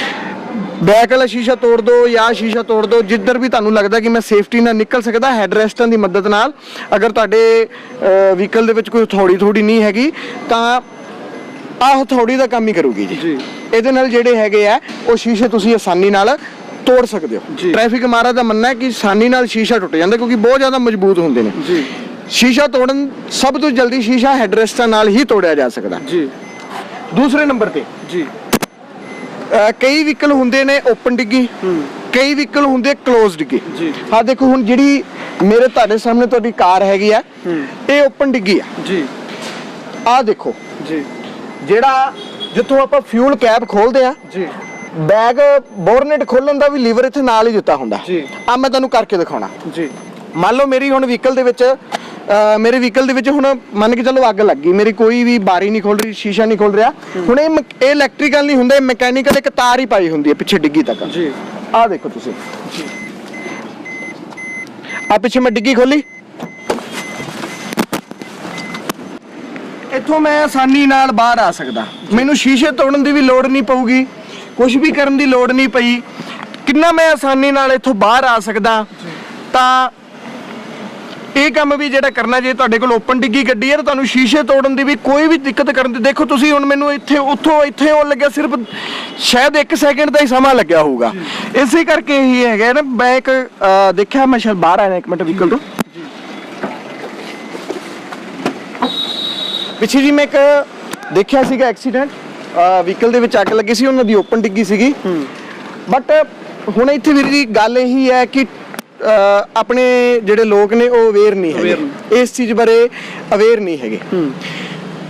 [SPEAKER 2] ਬੈਕ ਵਾਲਾ ਸ਼ੀਸ਼ਾ ਤੋੜ ਦੋ ਜਾਂ ਸ਼ੀਸ਼ਾ ਤੋੜ ਦੋ, ਜਿੱਧਰ ਵੀ ਤੁਹਾਨੂੰ ਲੱਗਦਾ ਕਿ ਮੈਂ ਸੇਫਟੀ ਨਾਲ ਨਿਕਲ ਸਕਦਾ, ਹੈਡ ਰੈਸਟਾਂ ਦੀ ਮਦਦ ਨਾਲ। ਅਗਰ ਤੁਹਾਡੇ ਵਹੀਕਲ ਦੇ ਵਿੱਚ ਕੋਈ ਹਥੌੜੀ ਨਹੀਂ ਹੈਗੀ ਤਾਂ ਆਹ ਹਥੌੜੀ ਦਾ ਕੰਮ ਹੀ ਕਰੂਗੀ ਜੀ। ਇਹਦੇ ਨਾਲ ਜਿਹੜੇ ਹੈਗੇ ਆ ਉਹ ਸ਼ੀਸ਼ੇ ਤੁਸੀਂ ਆਸਾਨੀ ਨਾਲ ਤੋੜ ਸਕਦੇ ਹੋ। ਟ੍ਰੈਫਿਕ ਮਾਰਾ ਦਾ ਮੰਨਣਾ ਹੈ ਕਿ ਆਸਾਨੀ ਨਾਲ ਸ਼ੀਸ਼ਾ ਟੁੱਟ ਜਾਂਦਾ ਕਿਉਂਕਿ ਬਹੁਤ ਜ਼ਿਆਦਾ ਮਜ਼ਬੂਤ ਹੁੰਦੇ ਨੇ ਜੀ। ਸ਼ੀਸ਼ਾ ਤੋੜਨ ਸਭ ਤੋਂ ਜਲਦੀ ਸ਼ੀਸ਼ਾ ਹੈਡ ਰੈਸਟਾਂ ਨਾਲ ਹੀ ਤੋੜਿਆ ਜਾ ਸਕਦਾ ਜੀ। ਦੂਸਰੇ ਨੰਬਰ ਤੇ ਜੀ, ਕਈ ਵਹੀਕਲ ਹੁੰਦੇ ਨੇ ਓਪਨ ਡਿੱਗੀ, ਕਈ ਵਹੀਕਲ ਹੁੰਦੇ ਕਲੋਜ਼ ਡਿੱਗੀ ਜੀ। ਆਹ ਦੇਖੋ, ਹੁਣ ਜਿਹੜੀ ਮੇਰੇ ਤੁਹਾਡੇ ਸਾਹਮਣੇ ਤੁਹਾਡੀ ਕਾਰ ਹੈਗੀ ਆ, ਇਹ ਓਪਨ ਡਿੱਗੀ ਆ ਜੀ। ਆਹ ਦੇਖੋ ਜੀ, ਜਿਹੜਾ ਜਿੱਥੋਂ ਆਪਾਂ ਫਿਊਲ ਕੈਪ ਖੋਲਦੇ ਆ ਜੀ, ਬੈਗ ਬੋਰਨੇਟ ਖੋਲਣ ਦਾ ਵੀ ਲੀਵਰ ਇੱਥੇ ਨਾਲ ਹੀ ਦਿੱਤਾ ਹੁੰਦਾ ਜੀ। ਆ ਮੈਂ ਤੁਹਾਨੂੰ ਕਰਕੇ ਦਿਖਾਉਣਾ ਜੀ। ਮੰਨ ਲਓ ਮੇਰੀ ਹੁਣ ਵਹੀਕਲ ਦੇ ਵਿੱਚ ਮੇਰੇ ਵਹੀਕਲ ਦੇ ਵਿੱਚ ਹੁਣ ਮੰਨ ਕੇ ਚੱਲੋ ਅੱਗ ਲੱਗ ਗਈ, ਮੇਰੀ ਕੋਈ ਵੀ ਬਾਰੀ ਨਹੀਂ ਖੁੱਲ ਰਹੀ, ਸ਼ੀਸ਼ਾ ਨਹੀਂ ਖੁੱਲ ਰਿਹਾ। ਹੁਣ ਇਹ ਇਲੈਕਟ੍ਰੀਕਲ ਨਹੀਂ ਹੁੰਦਾ, ਮੈਕੈਨੀਕਲ ਇੱਕ ਤਾਰ ਹੀ ਪਾਈ ਹੁੰਦੀ ਹੈ ਪਿੱਛੇ ਡਿੱਗੀ ਤੱਕ ਜੀ। ਆਹ ਦੇਖੋ ਤੁਸੀਂ, ਆ ਪਿੱਛੇ ਮੈਂ ਡਿੱਗੀ ਖੋਲੀ, ਇੱਥੋਂ ਮੈਂ ਆਸਾਨੀ ਨਾਲ ਬਾਹਰ ਆ ਸਕਦਾ। ਮੈਨੂੰ ਸ਼ੀਸ਼ੇ ਤੋੜਨ ਦੀ ਵੀ ਲੋੜ ਨਹੀਂ ਪਊਗੀ, ਕੁਝ ਵੀ ਕਰਨ ਦੀ ਲੋੜ ਨਹੀਂ ਪਈ। ਕਿੰਨਾ ਮੈਂ ਆਸਾਨੀ ਨਾਲ ਇੱਥੋਂ ਬਾਹਰ ਆ ਸਕਦਾ। ਤਾਂ ਇਹ ਕੰਮ ਵੀ ਜਿਹੜਾ ਕਰਨਾ, ਜੇ ਤੁਹਾਡੇ ਕੋਲ ਓਪਨ ਡਿੱਗੀ ਗੱਡੀ ਹੈ ਤਾਂ ਤੁਹਾਨੂੰ ਸ਼ੀਸ਼ੇ ਤੋੜਨ ਦੀ ਵੀ ਕੋਈ ਵੀ ਦਿੱਕਤ ਕਰਨ ਦੀ, ਦੇਖੋ ਤੁਸੀਂ ਹੁਣ ਮੈਨੂੰ ਇੱਥੇ ਇੱਥੇ ਆਉਣ ਲੱਗਿਆ ਸਿਰਫ ਸ਼ਾਇਦ 1 ਸੈਕਿੰਡ ਦਾ ਹੀ ਸਮਾਂ ਲੱਗਿਆ ਹੋਊਗਾ। ਇਸੇ ਕਰਕੇ ਹੀ ਹੈਗਾ ਨਾ, ਮੈਂ ਇੱਕ ਦੇਖਿਆ, ਮੈਂ ਸ਼ਾਇਦ ਬਾਹਰ ਆਇਆ 1 ਮਿੰਟ ਵਹੀਕਲ ਤੋਂ ਪਿੱਛੇ ਜੀ, ਮੈਂ ਇੱਕ ਦੇਖਿਆ ਸੀਗਾ ਐਕਸੀਡੈਂਟ, ਵਹੀਕਲ ਦੇ ਵਿੱਚ ਅੱਗ ਲੱਗੀ ਸੀ, ਉਹਨਾਂ ਦੀ ਓਪਨ ਡਿੱਗੀ ਸੀਗੀ। ਬਟ ਹੁਣ ਇੱਥੇ ਵੀਰ ਜੀ ਗੱਲ ਇਹੀ ਹੈ ਕਿ ਆਪਣੇ ਜਿਹੜੇ ਲੋਕ ਨੇ ਉਹ ਅਵੇਅਰ ਨਹੀਂ ਹੈਗੇ, ਇਸ ਚੀਜ਼ ਬਾਰੇ ਅਵੇਅਰ ਨਹੀਂ ਹੈਗੇ।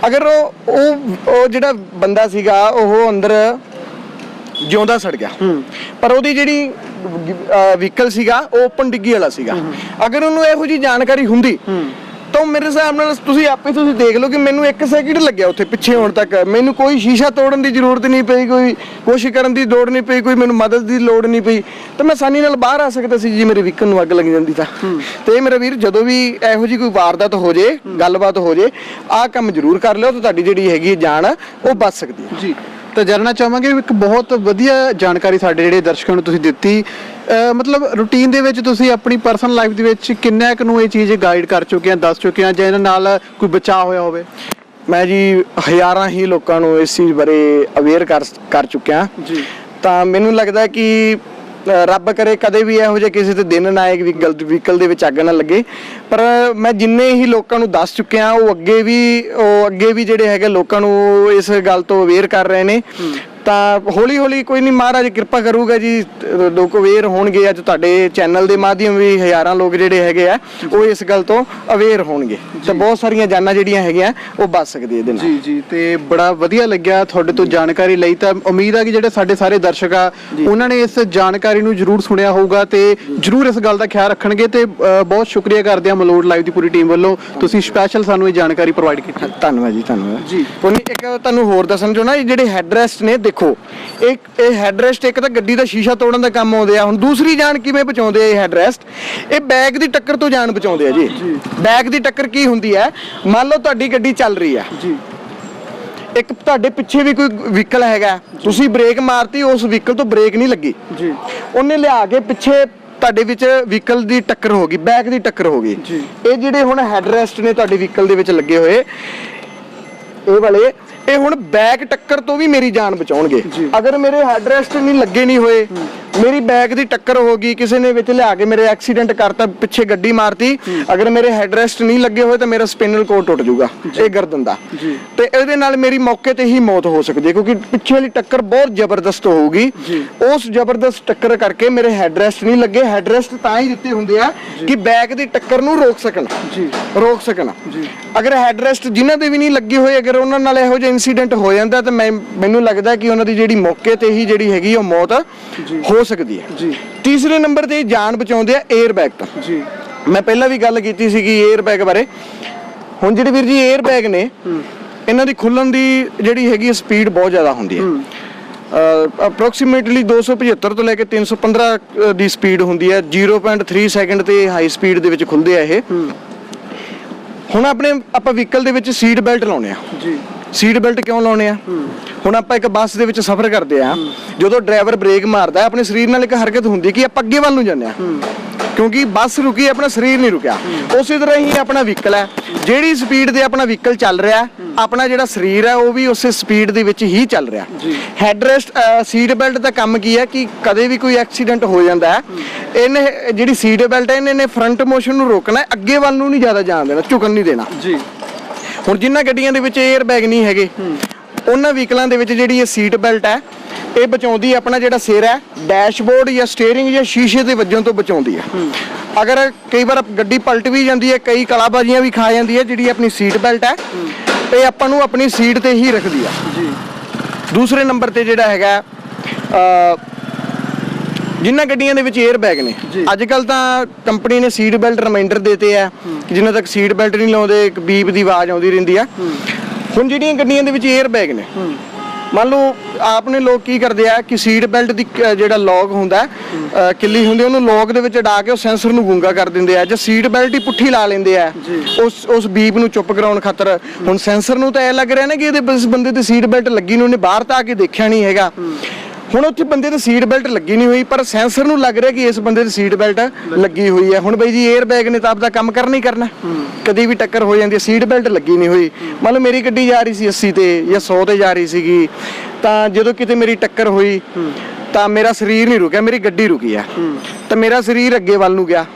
[SPEAKER 2] ਅਗਰ ਉਹ ਜਿਹੜਾ ਬੰਦਾ ਸੀਗਾ ਉਹ ਅੰਦਰ ਜਿਉਂਦਾ ਸੜ ਗਿਆ, ਪਰ ਉਹਦੀ ਜਿਹੜੀ ਵਹੀਕਲ ਸੀਗਾ ਉਹ ਓਪਨ ਡਿੱਗੀ ਵਾਲਾ ਸੀਗਾ। ਅਗਰ ਉਹਨੂੰ ਇਹੋ ਜਿਹੀ ਜਾਣਕਾਰੀ ਹੁੰਦੀ ਤਾਂ ਮੇਰੇ ਹਿਸਾਬ ਨਾਲ ਤੁਸੀਂ ਦੇਖ ਲਓ ਕਿ ਮੈਨੂੰ 1 ਸੈਕਿੰਡ ਲੱਗਿਆ ਉੱਥੇ ਪਿੱਛੇ ਹੋਣ ਤੱਕ, ਮੈਨੂੰ ਕੋਈ ਸ਼ੀਸ਼ਾ ਤੋੜਨ ਦੀ ਜ਼ਰੂਰਤ ਨਹੀਂ ਪਈ, ਕੋਈ ਕੋਸ਼ਿਸ਼ ਕਰਨ ਦੀ ਲੋੜ ਨਹੀਂ ਪਈ, ਕੋਈ ਮੈਨੂੰ ਮਦਦ ਦੀ ਲੋੜ ਨਹੀਂ ਪਈ, ਤਾਂ ਮੈਂ ਆਸਾਨੀ ਨਾਲ ਬਾਹਰ ਆ ਸਕਦਾ ਸੀ ਜੀ ਮੇਰੇ ਵਹੀਕਲ ਨੂੰ ਅੱਗ ਲੱਗ ਜਾਂਦੀ ਤਾਂ। ਤੇ ਮੇਰਾ ਵੀਰ, ਜਦੋਂ ਵੀ ਇਹੋ ਜਿਹੀ ਕੋਈ ਵਾਰਦਾਤ ਹੋ ਜੇ, ਗੱਲਬਾਤ ਹੋ ਜੇ, ਆਹ ਕੰਮ ਜ਼ਰੂਰ ਕਰ ਲਿਓ ਤਾਂ ਤੁਹਾਡੀ ਜਿਹੜੀ ਹੈਗੀ ਜਾਨ ਉਹ ਬਚ ਸਕਦੀ ਹੈ ਜੀ। ਤਾਂ ਜਾਣਨਾ ਚਾਹਾਂਗੇ, ਇੱਕ ਬਹੁਤ ਵਧੀਆ ਜਾਣਕਾਰੀ ਸਾਡੇ ਜਿਹੜੇ ਦਰਸ਼ਕਾਂ ਨੂੰ ਤੁਸੀਂ ਦਿੱਤੀ। ਮਤਲਬ ਰੂਟੀਨ ਦੇ ਵਿੱਚ ਤੁਸੀਂ ਆਪਣੀ ਪਰਸਨਲ ਲਾਈਫ ਦੇ ਵਿੱਚ ਕਿੰਨਾ ਕੁ ਨੂੰ ਇਹ ਚੀਜ਼ ਗਾਈਡ ਕਰ ਚੁੱਕੇ ਆ, ਦੱਸ ਚੁੱਕੇ ਆ, ਜਾਂ ਇਹਨਾਂ ਨਾਲ ਕੋਈ ਬਚਾਅ ਹੋਇਆ ਹੋਵੇ? ਮੈਂ ਜੀ ਹਜ਼ਾਰਾਂ ਹੀ ਲੋਕਾਂ ਨੂੰ ਇਸ ਚੀਜ਼ ਬਾਰੇ ਅਵੇਅਰ ਕਰ ਚੁੱਕਿਆ ਜੀ। ਤਾਂ ਮੈਨੂੰ ਲੱਗਦਾ ਕਿ ਰੱਬ ਕਰੇ ਕਦੇ ਵੀ ਇਹੋ ਜਿਹੇ ਕਿਸੇ ਤੇ ਦਿਨ ਨਾ ਆਏ ਵਹੀਕਲ ਦੇ ਵਿੱਚ ਅੱਗ ਨਾ ਲੱਗੇ। ਪਰ ਮੈਂ ਜਿੰਨੇ ਹੀ ਲੋਕਾਂ ਨੂੰ ਦੱਸ ਚੁੱਕਿਆ, ਉਹ ਅੱਗੇ ਵੀ ਜਿਹੜੇ ਹੈਗੇ ਲੋਕਾਂ ਨੂੰ ਇਸ ਗੱਲ ਤੋਂ ਅਵੇਅਰ ਕਰ ਰਹੇ ਨੇ। ਤਾਂ ਹੌਲੀ ਹੌਲੀ ਕੋਈ ਨਹੀਂ, ਮਹਾਰਾਜ ਕਿਰਪਾ ਕਰੂਗਾ ਜੀ, ਲੋਕ ਅਵੇਅਰ ਹੋਣਗੇ। ਅੱਜ ਤੁਹਾਡੇ ਚੈਨਲ ਦੇ ਮਾਧਿਅਮ ਵੀ ਹਜ਼ਾਰਾਂ ਲੋਕ ਜਿਹੜੇ ਹੈਗੇ ਆ ਉਹ ਇਸ ਗੱਲ ਤੋਂ ਅਵੇਅਰ ਹੋਣਗੇ, ਤੇ ਬਹੁਤ ਸਾਰੀਆਂ ਜਾਨਾਂ ਜਿਹੜੀਆਂ ਹੈਗੀਆਂ ਉਹ ਬਚ ਸਕਦੀ ਇਹਦੇ ਨਾਲ।
[SPEAKER 1] ਜੀ ਜੀ, ਤੇ ਬੜਾ ਵਧੀਆ ਲੱਗਿਆ ਤੁਹਾਡੇ ਤੋਂ ਜਾਣਕਾਰੀ ਲਈ। ਤਾਂ ਉਮੀਦ ਆ ਕਿ ਜਿਹੜੇ ਸਾਡੇ ਸਾਰੇ ਦਰਸ਼ਕ ਆ ਉਹਨਾਂ ਨੇ ਇਸ ਜਾਣਕਾਰੀ ਨੂੰ ਜ਼ਰੂਰ ਸੁਣਿਆ ਹੋਊਗਾ ਤੇ ਜ਼ਰੂਰ ਇਸ ਗੱਲ ਦਾ ਖਿਆਲ ਰੱਖਣਗੇ। ਤੇ ਬਹੁਤ ਸ਼ੁਕਰੀਆ ਕਰਦੇ ਹਾਂ ਮਲੋਟ ਲਾਈਵ ਦੀ ਪੂਰੀ ਟੀਮ ਵੱਲੋਂ, ਤੁਸੀਂ ਸਪੈਸ਼ਲ ਸਾਨੂੰ ਇਹ ਜਾਣਕਾਰੀ ਪ੍ਰੋਵਾਈਡ ਕੀਤੀ।
[SPEAKER 2] ਧੰਨਵਾਦ ਜੀ, ਧੰਨਵਾਦ
[SPEAKER 1] ਜੀ।
[SPEAKER 2] ਕੋਈ ਨਹੀਂ, ਇੱਕ ਤੁਹਾਨੂੰ ਹੋਰ ਦੱਸਣ ਜੋ ਨਾ, ਜਿਹੜੇ ਹੈਡਰੈਸਟ ਨੇ, ਦੇਖੋ ਇਹ ਹੈਡਰੈਸਟ ਇੱਕ ਤਾਂ ਗੱਡੀ ਦਾ ਸ਼ੀਸ਼ਾ ਤੋੜਨ ਦਾ ਕੰਮ ਆਉਂਦੇ ਆ। ਹੁਣ ਦੂਸਰੀ ਜਾਨ ਕਿਵੇਂ ਬਚਾਉਂਦੇ ਆ ਇਹ ਹੈਡਰੈਸਟ? ਇਹ ਬੈਕ ਦੀ ਟੱਕਰ ਤੋਂ ਜਾਨ ਬਚਾਉਂਦੇ ਆ ਜੀ। ਬੈਕ ਦੀ ਟੱਕਰ ਕੀ ਹੁੰਦੀ ਹੈ? ਮੰਨ ਲਓ ਤੁਹਾਡੀ ਗੱਡੀ ਚੱਲ ਰਹੀ ਹੈ
[SPEAKER 1] ਜੀ,
[SPEAKER 2] ਇੱਕ ਤੁਹਾਡੇ ਪਿੱਛੇ ਵੀ ਕੋਈ ਵਹੀਕਲ ਹੈਗਾ, ਤੁਸੀਂ ਬ੍ਰੇਕ ਮਾਰਤੀ, ਉਸ ਵਹੀਕਲ ਤੋਂ ਬ੍ਰੇਕ ਨਹੀਂ ਲੱਗੀ
[SPEAKER 1] ਜੀ,
[SPEAKER 2] ਉਹਨੇ ਲਿਆ ਕੇ ਪਿੱਛੇ ਤੁਹਾਡੇ ਵਿੱਚ ਵਹੀਕਲ ਦੀ ਟੱਕਰ ਹੋ ਗਈ, ਬੈਕ ਦੀ ਟੱਕਰ ਹੋ ਗਈ। ਇਹ ਜਿਹੜੇ ਹੁਣ ਹੈਡਰੈਸਟ ਨੇ ਤੁਹਾਡੇ ਵਹੀਕਲ ਦੇ ਵਿੱਚ ਲੱਗੇ ਹੋਏ, ਇਹ ਵਾਲੇ, ਇਹ ਹੁਣ ਬੈਕ ਟੱਕਰ ਤੋਂ ਵੀ ਮੇਰੀ ਜਾਨ ਬਚਾਉਣਗੇ। ਅਗਰ ਮੇਰੇ ਹੈਡਰੈਸਟ ਨਹੀਂ ਲੱਗੇ ਨਹੀਂ ਹੋਏ, ਮੇਰੀ ਬੈਕ ਦੀ ਟੱਕਰ ਹੋ ਗਈ, ਕਿਸੇ ਨੇ ਵਿੱਚ ਲਿਆ ਕੇ ਮੇਰੇ ਐਕਸੀਡੈਂਟ ਕਰਤਾ, ਪਿੱਛੇ ਗੱਡੀ ਮਾਰਤੀ, ਅਗਰ ਮੇਰੇ ਹੈਡਰੈਸਟ ਨਹੀਂ ਲੱਗੇ ਹੋਏ ਤਾਂ ਮੇਰਾ ਸਪਿਨਲ ਕੋਡ ਟੁੱਟ ਜਾਊਗਾ, ਇਹ ਗਰਦਨ ਦਾ। ਤੇ ਇਹਦੇ ਨਾਲ ਮੇਰੀ ਮੌਕੇ ਤੇ ਹੀ ਮੌਤ ਹੋ ਸਕਦੀ ਹੈ, ਕਿਉਂਕਿ ਪਿੱਛੇ ਵਾਲੀ ਟੱਕਰ ਬਹੁਤ ਜ਼ਬਰਦਸਤ ਹੋਊਗੀ। ਉਸ ਜ਼ਬਰਦਸਤ ਟੱਕਰ ਕਰਕੇ ਮੇਰੇ ਹੈਡਰੈਸਟ ਨਹੀਂ ਲੱਗੇ। ਹੈਡਰੈਸਟ ਤਾਂ ਹੀ ਦਿੱਤੇ ਹੁੰਦੇ ਆ ਕਿ ਬੈਕ ਦੀ ਟੱਕਰ ਨੂੰ ਰੋਕ ਸਕਣ, ਰੋਕ ਸਕਣ। ਅਗਰ ਹੈਡਰੈਸਟ ਜਿਨ੍ਹਾਂ ਦੇ ਵੀ ਨਹੀਂ ਲੱਗੇ ਹੋਏ, ਅਗਰ ਉਹਨਾਂ ਨਾਲ ਇਹੋ ਜਿਹਾ ਇਨਸੀਡੈਂਟ ਹੋ ਜਾਂਦਾ ਤਾਂ ਮੈਨੂੰ ਲੱਗਦਾ ਕਿ ਉਹਨਾਂ ਦੀ ਜਿਹੜੀ ਮੌਕੇ ਤੇ ਹੀ ਜਿਹੜੀ ਹੈਗੀ ਉਹ ਮੌਤ ਹੋ ਸਕਦੀ ਹੈ। ਤੀਸਰੇ ਨੰਬਰ ਤੇ ਜਾਨ ਬਚਾਉਂਦੇ ਆ 에ਅਰ ਬੈਗ ਤੋਂ। ਮੈਂ ਪਹਿਲਾਂ ਵੀ ਗੱਲ ਕੀਤੀ ਸੀ ਕਿ 에ਅਰ ਬੈਗ ਬਾਰੇ। ਹੁਣ ਜਿਹੜੇ ਵੀਰ ਜੀ 에ਅਰ ਬੈਗ ਨੇ, ਇਹਨਾਂ ਦੀ ਖੁੱਲਣ ਦੀ ਜਿਹੜੀ ਹੈਗੀ ਸਪੀਡ ਬਹੁਤ ਜ਼ਿਆਦਾ ਹੁੰਦੀ ਹੈ। ਅਪਰੋਕਸੀਮੇਟਲੀ 275 ਤੋਂ ਲੈ ਕੇ 315 ਦੀ ਸਪੀਡ ਹੁੰਦੀ ਹੈ। 0.3 ਸੈਕਿੰਡ ਤੇ ਹਾਈ ਸਪੀਡ ਦੇ ਵਿੱਚ ਖੁੱਲਦੇ ਆ ਇਹ। ਹੁਣ ਆਪਾਂ ਵਹੀਕਲ ਦੇ ਵਿੱਚ ਸੀਟ ਬੈਲਟ ਲਾਉਣੇ ਆ ਜੀ। ਸੀਟ ਬੈਲਟ ਕਿਉਂ ਲਾਉਣੇ ਆ? ਹੁਣ ਆਪਾਂ ਇੱਕ ਬੱਸ ਦੇ ਵਿੱਚ ਸਫ਼ਰ ਕਰਦੇ ਆ, ਜਦੋਂ ਡਰਾਈਵਰ ਬ੍ਰੇਕ ਮਾਰਦਾ, ਆਪਣੇ ਸਰੀਰ ਨਾਲ ਇੱਕ ਹਰਕਤ ਹੁੰਦੀ ਕਿ ਆਪਾਂ ਅੱਗੇ ਵੱਲ ਨੂੰ ਜਾਂਦੇ ਆ, ਕਿਉਂਕਿ ਬੱਸ ਰੁਕੀ, ਆਪਣਾ ਸਰੀਰ ਨਹੀਂ ਰੁਕਿਆ। ਉਸੇ ਤਰ੍ਹਾਂ ਹੀ ਆਪਣਾ ਵਹੀਕਲ ਹੈ, ਜਿਹੜੀ ਸਪੀਡ ਤੇ ਆਪਣਾ ਵਹੀਕਲ ਚੱਲ ਰਿਹਾ, ਆਪਣਾ ਜਿਹੜਾ ਸਰੀਰ ਹੈ ਉਹ ਵੀ ਉਸੇ ਸਪੀਡ ਦੇ ਵਿੱਚ ਹੀ ਚੱਲ ਰਿਹਾ। ਹੈਡਰੈਸਟ ਸੀਟ ਬੈਲਟ ਦਾ ਕੰਮ ਕੀ ਹੈ ਕਿ ਕਦੇ ਵੀ ਕੋਈ ਐਕਸੀਡੈਂਟ ਹੋ ਜਾਂਦਾ ਹੈ, ਇਹਨੇ ਜਿਹੜੀ ਸੀਟ ਬੈਲਟ ਹੈ ਇਹਨੇ ਫਰੰਟ ਮੋਸ਼ਨ ਨੂੰ ਰੋਕਣਾ, ਅੱਗੇ ਵੱਲ ਨੂੰ ਨਹੀਂ ਜ਼ਿਆਦਾ ਜਾਣ ਦੇਣਾ, ਝੁਕਣ ਨਹੀਂ ਦੇਣਾ ਜੀ। ਹੁਣ ਜਿਨ੍ਹਾਂ ਗੱਡੀਆਂ ਦੇ ਵਿੱਚ 에ਅਰ ਬੈਗ ਨਹੀਂ ਹੈਗੇ, ਉਹਨਾਂ ਵਹੀਕਲਾਂ ਦੇ ਵਿੱਚ ਜਿਹੜੀ ਇਹ ਸੀਟ ਬੈਲਟ ਹੈ, ਇਹ ਬਚਾਉਂਦੀ ਆਪਣਾ ਜਿਹੜਾ ਸਿਰ ਹੈ, ਡੈਸ਼ਬੋਰਡ ਜਾਂ ਸਟੀਅਰਿੰਗ ਜਾਂ ਸ਼ੀਸ਼ੇ ਦੇ ਵੱਜਣ ਤੋਂ ਬਚਾਉਂਦੀ ਹੈ। ਅਗਰ ਕਈ ਵਾਰ ਗੱਡੀ ਪਲਟ ਵੀ ਜਾਂਦੀ ਹੈ, ਕਈ ਕਲਾਬਾਜ਼ੀਆਂ ਵੀ ਖਾ ਜਾਂਦੀ ਹੈ, ਜਿਹੜੀ ਆਪਣੀ ਸੀਟ ਬੈਲਟ ਹੈ ਇਹ ਆਪਾਂ ਨੂੰ ਆਪਣੀ ਸੀਟ ਤੇ ਹੀ ਰੱਖਦੀ ਆ ਜੀ। ਦੂਸਰੇ ਨੰਬਰ ਤੇ ਜਿਹੜਾ ਹੈਗਾ, ਜਿਨ੍ਹਾਂ ਗੱਡੀਆਂ ਦੇ ਵਿੱਚ 에ਅਰ ਬੈਗ ਨੇ, ਅੱਜ ਕੱਲ ਤਾਂ ਕੰਪਨੀ ਨੇ ਸੀਟ ਬੈਲਟ ਰਿਮਾਈਂਡਰ ਦਿੱਤੇ ਆ ਕਿ ਜਿੰਨਾ ਤੱਕ ਸੀਟ ਬੈਲਟ ਨਹੀਂ ਲਾਉਂਦੇ ਇੱਕ ਬੀਪ ਦੀ ਆਵਾਜ਼ ਆਉਂਦੀ ਰਹਿੰਦੀ ਆ। ਹੁਣ ਜਿਹੜੀਆਂ ਗੱਡੀਆਂ ਦੇ ਵਿੱਚ 에ਅਰ ਬੈਗ ਨੇ, ਮੰਨ ਲਓ ਆਪਣੇ ਲੋਕ ਕੀ ਕਰਦੇ ਆ ਕਿ ਸੀਟ ਬੈਲਟ ਦੀ ਜਿਹੜਾ ਲੌਕ ਹੁੰਦਾ, ਕਿੱਲੀ ਹੁੰਦੀ, ਉਹਨੂੰ ਲੌਕ ਦੇ ਵਿੱਚ ਅੜਾ ਕੇ ਉਹ ਸੈਂਸਰ ਨੂੰ ਗੂੰਗਾ ਕਰ ਦਿੰਦੇ ਆ, ਜਾਂ ਸੀਟ ਬੈਲਟ ਹੀ ਪੁੱਠੀ ਲਾ ਲੈਂਦੇ ਆ ਉਸ ਬੀਪ ਨੂੰ ਚੁੱਪ ਕਰਾਉਣ ਖਾਤਰ। ਹੁਣ ਸੈਂਸਰ ਨੂੰ ਤਾਂ ਇਹ ਲੱਗ ਰਿਹਾ ਨਾ ਕਿ ਇਹਦੇ ਬੰਦੇ ਤੇ ਸੀਟ ਬੈਲਟ ਲੱਗੀ ਨੂੰ, ਉਹਨੇ ਬਾਹਰ ਤਾਂ ਆ ਕੇ ਦੇਖਿਆ ਨਹੀਂ ਹੈਗਾ। ਹੁਣ ਉੱਥੇ ਬੰਦੇ ਤੇ ਸੀਟ ਬੈਲਟ ਲੱਗੀ ਨਹੀਂ ਹੋਈ, ਪਰ ਸੈਂਸਰ ਨੂੰ ਲੱਗ ਰਿਹਾ ਕਿ ਇਸ ਬੰਦੇ ਤੇ ਸੀਟ ਬੈਲਟ ਲੱਗੀ ਹੋਈ ਹੈ। ਹੁਣ ਬਈ ਜੀ 에ਅਰ ਬੈਗ ਨੇ ਤਾਂ ਆਪਦਾ ਕੰਮ ਕਰਨਾ ਹੀ ਕਰਨਾ, ਕਦੀ ਵੀ ਟੱਕਰ ਹੋ ਜਾਂਦੀ ਹੈ, ਸੀਟ ਬੈਲਟ ਲੱਗੀ ਨਹੀਂ ਹੋਈ। ਮੰਨ ਲਓ ਮੇਰੀ ਗੱਡੀ ਜਾ ਰਹੀ ਸੀ 80 ਤੇ ਜਾਂ 100 ਤੇ ਜਾ ਰਹੀ ਸੀਗੀ, ਤਾਂ ਜਦੋਂ ਕਿਤੇ ਮੇਰੀ ਟੱਕਰ ਹੋਈ ਤਾਂ ਮੇਰਾ ਸਰੀਰ ਨਹੀਂ ਰੁਕਿਆ, ਮੇਰੀ ਗੱਡੀ ਰੁਕੀ ਆ, ਤਾਂ ਮੇਰਾ ਸਰੀਰ ਅੱਗੇ ਵੱਲ ਨੂੰ ਗਿਆ।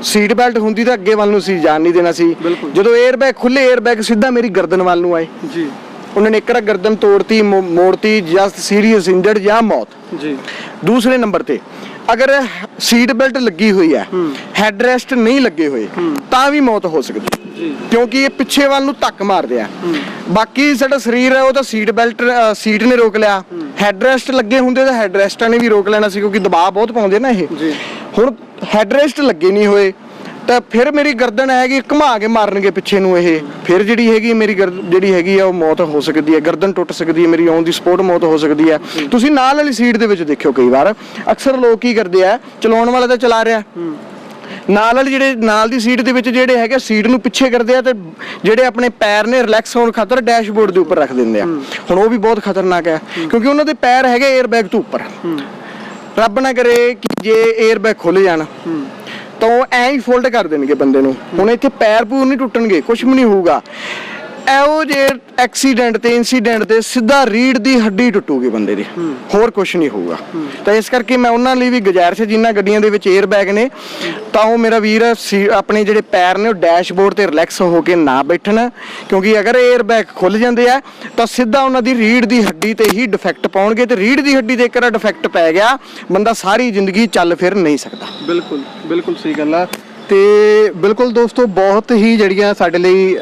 [SPEAKER 2] ਸੀਟ ਬੈਲਟ ਹੁੰਦੀ ਤਾਂ ਅੱਗੇ ਵੱਲ ਨੂੰ ਸੀ, ਜਾਣ ਨਹੀਂ ਦੇਣਾ ਸੀ। ਜਦੋਂ 에ਅਰ ਬੈਗ ਖੁੱਲੇ, 에ਅਰ ਬੈਗ ਸਿੱਧਾ ਮੇਰੀ ਗਰਦਨ ਵੱਲ ਨੂੰ ਆਏ ਜੀ। ਉਹਨਾਂ ਨੇ ਇੱਕ ਰਾ ਗਰਦਨ ਤੋੜਤੀ, ਮੋੜਤੀ, ਜਾਂ ਸੀਰੀਅਸ ਇੰਜਰਡ ਜਾਂ ਮੌਤ ਜੀ। ਦੂਸਰੇ ਨੰਬਰ ਤੇ ਅਗਰ ਸੀਟ ਬੈਲਟ ਲੱਗੀ ਹੋਈ ਹੈ, ਹੈਡਰੈਸਟ ਨਹੀਂ ਲੱਗੇ ਹੋਏ, ਤਾਂ ਵੀ ਮੌਤ ਹੋ ਸਕਦੀ ਜੀ, ਕਿਉਂਕਿ ਇਹ ਪਿੱਛੇ ਵੱਲ ਨੂੰ ਧੱਕ ਮਾਰਦੇ ਆ। ਬਾਕੀ ਸਾਡਾ ਸਰੀਰ ਹੈ ਉਹ ਤਾਂ ਸੀਟ ਬੈਲਟ, ਸੀਟ ਨੇ ਰੋਕ ਲਿਆ। ਹੈਡਰੈਸਟ ਲੱਗੇ ਹੁੰਦੇ ਤਾਂ ਹੈਡਰੈਸਟਾਂ ਨੇ ਵੀ ਰੋਕ ਲੈਣਾ ਸੀ, ਕਿਉਂਕਿ ਦਬਾਅ ਬਹੁਤ ਪਾਉਂਦੇ ਨਾ ਇਹ। ਹੁਣ ਹੈਡਰੈਸਟ ਲੱਗੇ ਨਹੀਂ ਹੋਏ ਤਾਂ ਫਿਰ ਮੇਰੀ ਗਰਦਨ ਹੈਗੀ, ਘੁਮਾ ਕੇ ਮਾਰਨਗੇ ਪਿੱਛੇ ਨੂੰ ਇਹ, ਫਿਰ ਜਿਹੜੀ ਹੈਗੀ ਮੇਰੀ ਜਿਹੜੀ ਹੈਗੀ ਆ ਉਹ ਮੌਤ ਹੋ ਸਕਦੀ ਹੈ, ਗਰਦਨ ਟੁੱਟ ਸਕਦੀ ਹੈ, ਮੇਰੀ ਔਨ ਦੀ ਸਪੋਟ ਮੌਤ ਹੋ ਸਕਦੀ ਹੈ। ਤੁਸੀਂ ਨਾਲ ਵਾਲੀ ਸੀਟ ਦੇ ਵਿੱਚ ਦੇਖਿਓ, ਕਈ ਵਾਰ ਅਕਸਰ ਲੋਕ ਕੀ ਕਰਦੇ ਆ, ਚਲਾਉਣ ਵਾਲਾ ਤਾਂ ਚਲਾ ਰਿਹਾ, ਨਾਲ ਵਾਲੇ ਜਿਹੜੇ ਨਾਲ ਦੀ ਸੀਟ ਦੇ ਵਿੱਚ ਜਿਹੜੇ ਹੈਗੇ ਸੀਟ ਨੂੰ ਪਿੱਛੇ ਕਰਦੇ ਆ, ਤੇ ਜਿਹੜੇ ਆਪਣੇ ਪੈਰ ਨੇ ਰਿਲੈਕਸ ਹੋਣ ਖਾਤਰ ਡੈਸ਼ਬੋਰਡ ਦੇ ਉੱਪਰ ਰੱਖ ਦਿੰਦੇ ਆ। ਹੁਣ ਉਹ ਵੀ ਬਹੁਤ ਖਤਰਨਾਕ ਹੈ, ਕਿਉਂਕਿ ਉਹਨਾਂ ਦੇ ਪੈਰ ਹੈਗੇ 에ਅਰ ਬੈਗ ਤੋਂ ਉੱਪਰ। ਰੱਬ ਨਾ ਕਰੇ ਕਿ ਜੇ 에ਅਰ ਬੈਗ ਖੁੱਲ ਜਾਣ ਤਾਂ ਉਹ ਐਂ ਹੀ ਫੋਲਡ ਕਰ ਦੇਣਗੇ ਬੰਦੇ ਨੂੰ। ਹੁਣ ਇੱਥੇ ਪੈਰ ਪੂਰ ਨਹੀਂ ਟੁੱਟਣਗੇ, ਕੁਝ ਵੀ ਨਹੀਂ ਹੋਊਗਾ। ਇਹੋ ਜਿਹੇ ਐਕਸੀਡੈਂਟ ਤੇ ਇਨਸੀਡੈਂਟ ਤੇ ਸਿੱਧਾ ਰੀੜ ਦੀ ਹੱਡੀ ਟੁੱਟੂਗੀ ਬੰਦੇ ਦੀ, ਹੋਰ ਕੁਝ ਨਹੀਂ ਹੋਊਗਾ। ਤਾਂ ਇਸ ਕਰਕੇ ਮੈਂ ਉਹਨਾਂ ਲਈ ਵੀ ਗੁਜ਼ਾਰਿਸ਼ ਹੈ, ਜਿਨ੍ਹਾਂ ਗੱਡੀਆਂ ਦੇ ਵਿੱਚ 에ਅਰ ਬੈਗ ਨੇ ਤਾਂ ਉਹ ਮੇਰਾ ਵੀਰ ਆਪਣੇ ਜਿਹੜੇ ਪੈਰ ਨੇ ਉਹ ਡੈਸ਼ਬੋਰਡ ਤੇ ਰਿਲੈਕਸ ਹੋ ਕੇ ਨਾ ਬੈਠਣ, ਕਿਉਂਕਿ ਅਗਰ 에ਅਰ ਬੈਗ ਖੁੱਲ ਜਾਂਦੇ ਆ ਤਾਂ ਸਿੱਧਾ ਉਹਨਾਂ ਦੀ ਰੀੜ ਦੀ ਹੱਡੀ ਤੇ ਹੀ ਡਿਫੈਕਟ ਪਾਉਣਗੇ, ਤੇ ਰੀੜ ਦੀ ਹੱਡੀ ਤੇ ਇੱਕ ਵਾਰ ਡਿਫੈਕਟ ਪੈ ਗਿਆ ਬੰਦਾ ਸਾਰੀ ਜ਼ਿੰਦਗੀ ਚੱਲ ਫਿਰ ਨਹੀਂ ਸਕਦਾ।
[SPEAKER 1] ਬਿਲਕੁਲ ਬਿਲਕੁਲ ਸਹੀ ਗੱਲ ਆ। ਤੇ ਬਿਲਕੁਲ ਦੋਸਤੋ, ਬਹੁਤ ਹੀ ਜਿਹੜੀਆਂ ਸਾਡੇ ਲਈ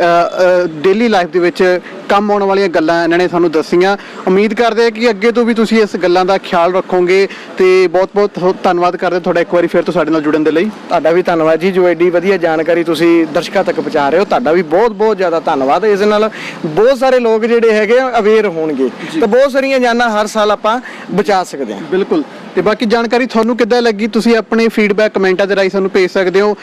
[SPEAKER 1] ਡੇਲੀ ਲਾਈਫ ਦੇ ਵਿੱਚ ਕੰਮ ਆਉਣ ਵਾਲੀਆਂ ਗੱਲਾਂ ਇਹਨਾਂ ਨੇ ਸਾਨੂੰ ਦੱਸੀਆਂ। ਉਮੀਦ ਕਰਦੇ ਆ ਕਿ ਅੱਗੇ ਤੋਂ ਵੀ ਤੁਸੀਂ ਇਸ ਗੱਲਾਂ ਦਾ ਖਿਆਲ ਰੱਖੋਗੇ, ਤੇ ਬਹੁਤ ਬਹੁਤ ਧੰਨਵਾਦ ਕਰਦੇ ਤੁਹਾਡਾ ਇੱਕ ਵਾਰੀ ਫਿਰ ਤੋਂ ਸਾਡੇ ਨਾਲ ਜੁੜਨ ਦੇ ਲਈ।
[SPEAKER 2] ਤੁਹਾਡਾ ਵੀ ਧੰਨਵਾਦ ਜੀ, ਜੋ ਐਡੀ ਵਧੀਆ ਜਾਣਕਾਰੀ ਤੁਸੀਂ ਦਰਸ਼ਕਾਂ ਤੱਕ ਪਹੁੰਚਾ ਰਹੇ ਹੋ, ਤੁਹਾਡਾ ਵੀ ਬਹੁਤ ਬਹੁਤ ਜ਼ਿਆਦਾ ਧੰਨਵਾਦ। ਇਸ ਨਾਲ ਬਹੁਤ ਸਾਰੇ ਲੋਕ ਜਿਹੜੇ ਹੈਗੇ ਅਵੇਅਰ ਹੋਣਗੇ ਤੇ ਬਹੁਤ ਸਾਰੀਆਂ ਜਾਨਾਂ ਹਰ ਸਾਲ ਆਪਾਂ ਬਚਾ ਸਕਦੇ ਹਾਂ।
[SPEAKER 1] ਬਿਲਕੁਲ। ਤੇ ਬਾਕੀ ਜਾਣਕਾਰੀ ਤੁਹਾਨੂੰ ਕਿੱਦਾਂ ਲੱਗੀ, ਤੁਸੀਂ ਆਪਣੇ ਫੀਡਬੈਕ ਕਮੈਂਟਾਂ ਦੇ ਰਾਹੀਂ ਸਾਨੂੰ ਭੇਜ ਸਕਦੇ ਹੋ।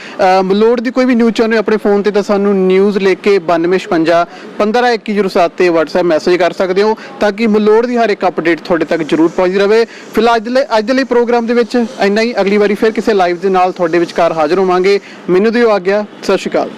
[SPEAKER 1] ਮਲੋੜ ਦੀ ਕੋਈ ਵੀ ਨਿਊਜ਼ ਚਾਹੁੰਦੇ ਹੋ ਆਪਣੇ ਫੋਨ ਤੇ ਤਾਂ ਸਾਨੂੰ ਨਿਊਜ਼ ਲਿਖ ਕੇ 9256 152107 ਤੇ WhatsApp ਮੈਸੇਜ ਕਰ ਸਕਦੇ ਹੋ, ਤਾਂ ਕਿ ਮਲੋੜ ਦੀ ਹਰ ਇੱਕ ਅਪਡੇਟ ਤੁਹਾਡੇ ਤੱਕ ਜ਼ਰੂਰ ਪਹੁੰਚਦੀ ਰਹੇ। ਫਿਲਹਾਲ ਅੱਜ ਦੇ ਲਈ ਪ੍ਰੋਗਰਾਮ ਦੇ ਵਿੱਚ ਇੰਨਾ ਹੀ। ਅਗਲੀ ਵਾਰੀ ਫਿਰ ਕਿਸੇ ਲਾਈਵ ਦੇ ਨਾਲ ਤੁਹਾਡੇ ਵਿਚਕਾਰ ਹਾਜ਼ਰ ਹੋਵਾਂਗੇ। ਮੈਨੂੰ ਦਿਓ ਆਗਿਆ। ਸਤਿ ਸ਼੍ਰੀ ਅਕਾਲ।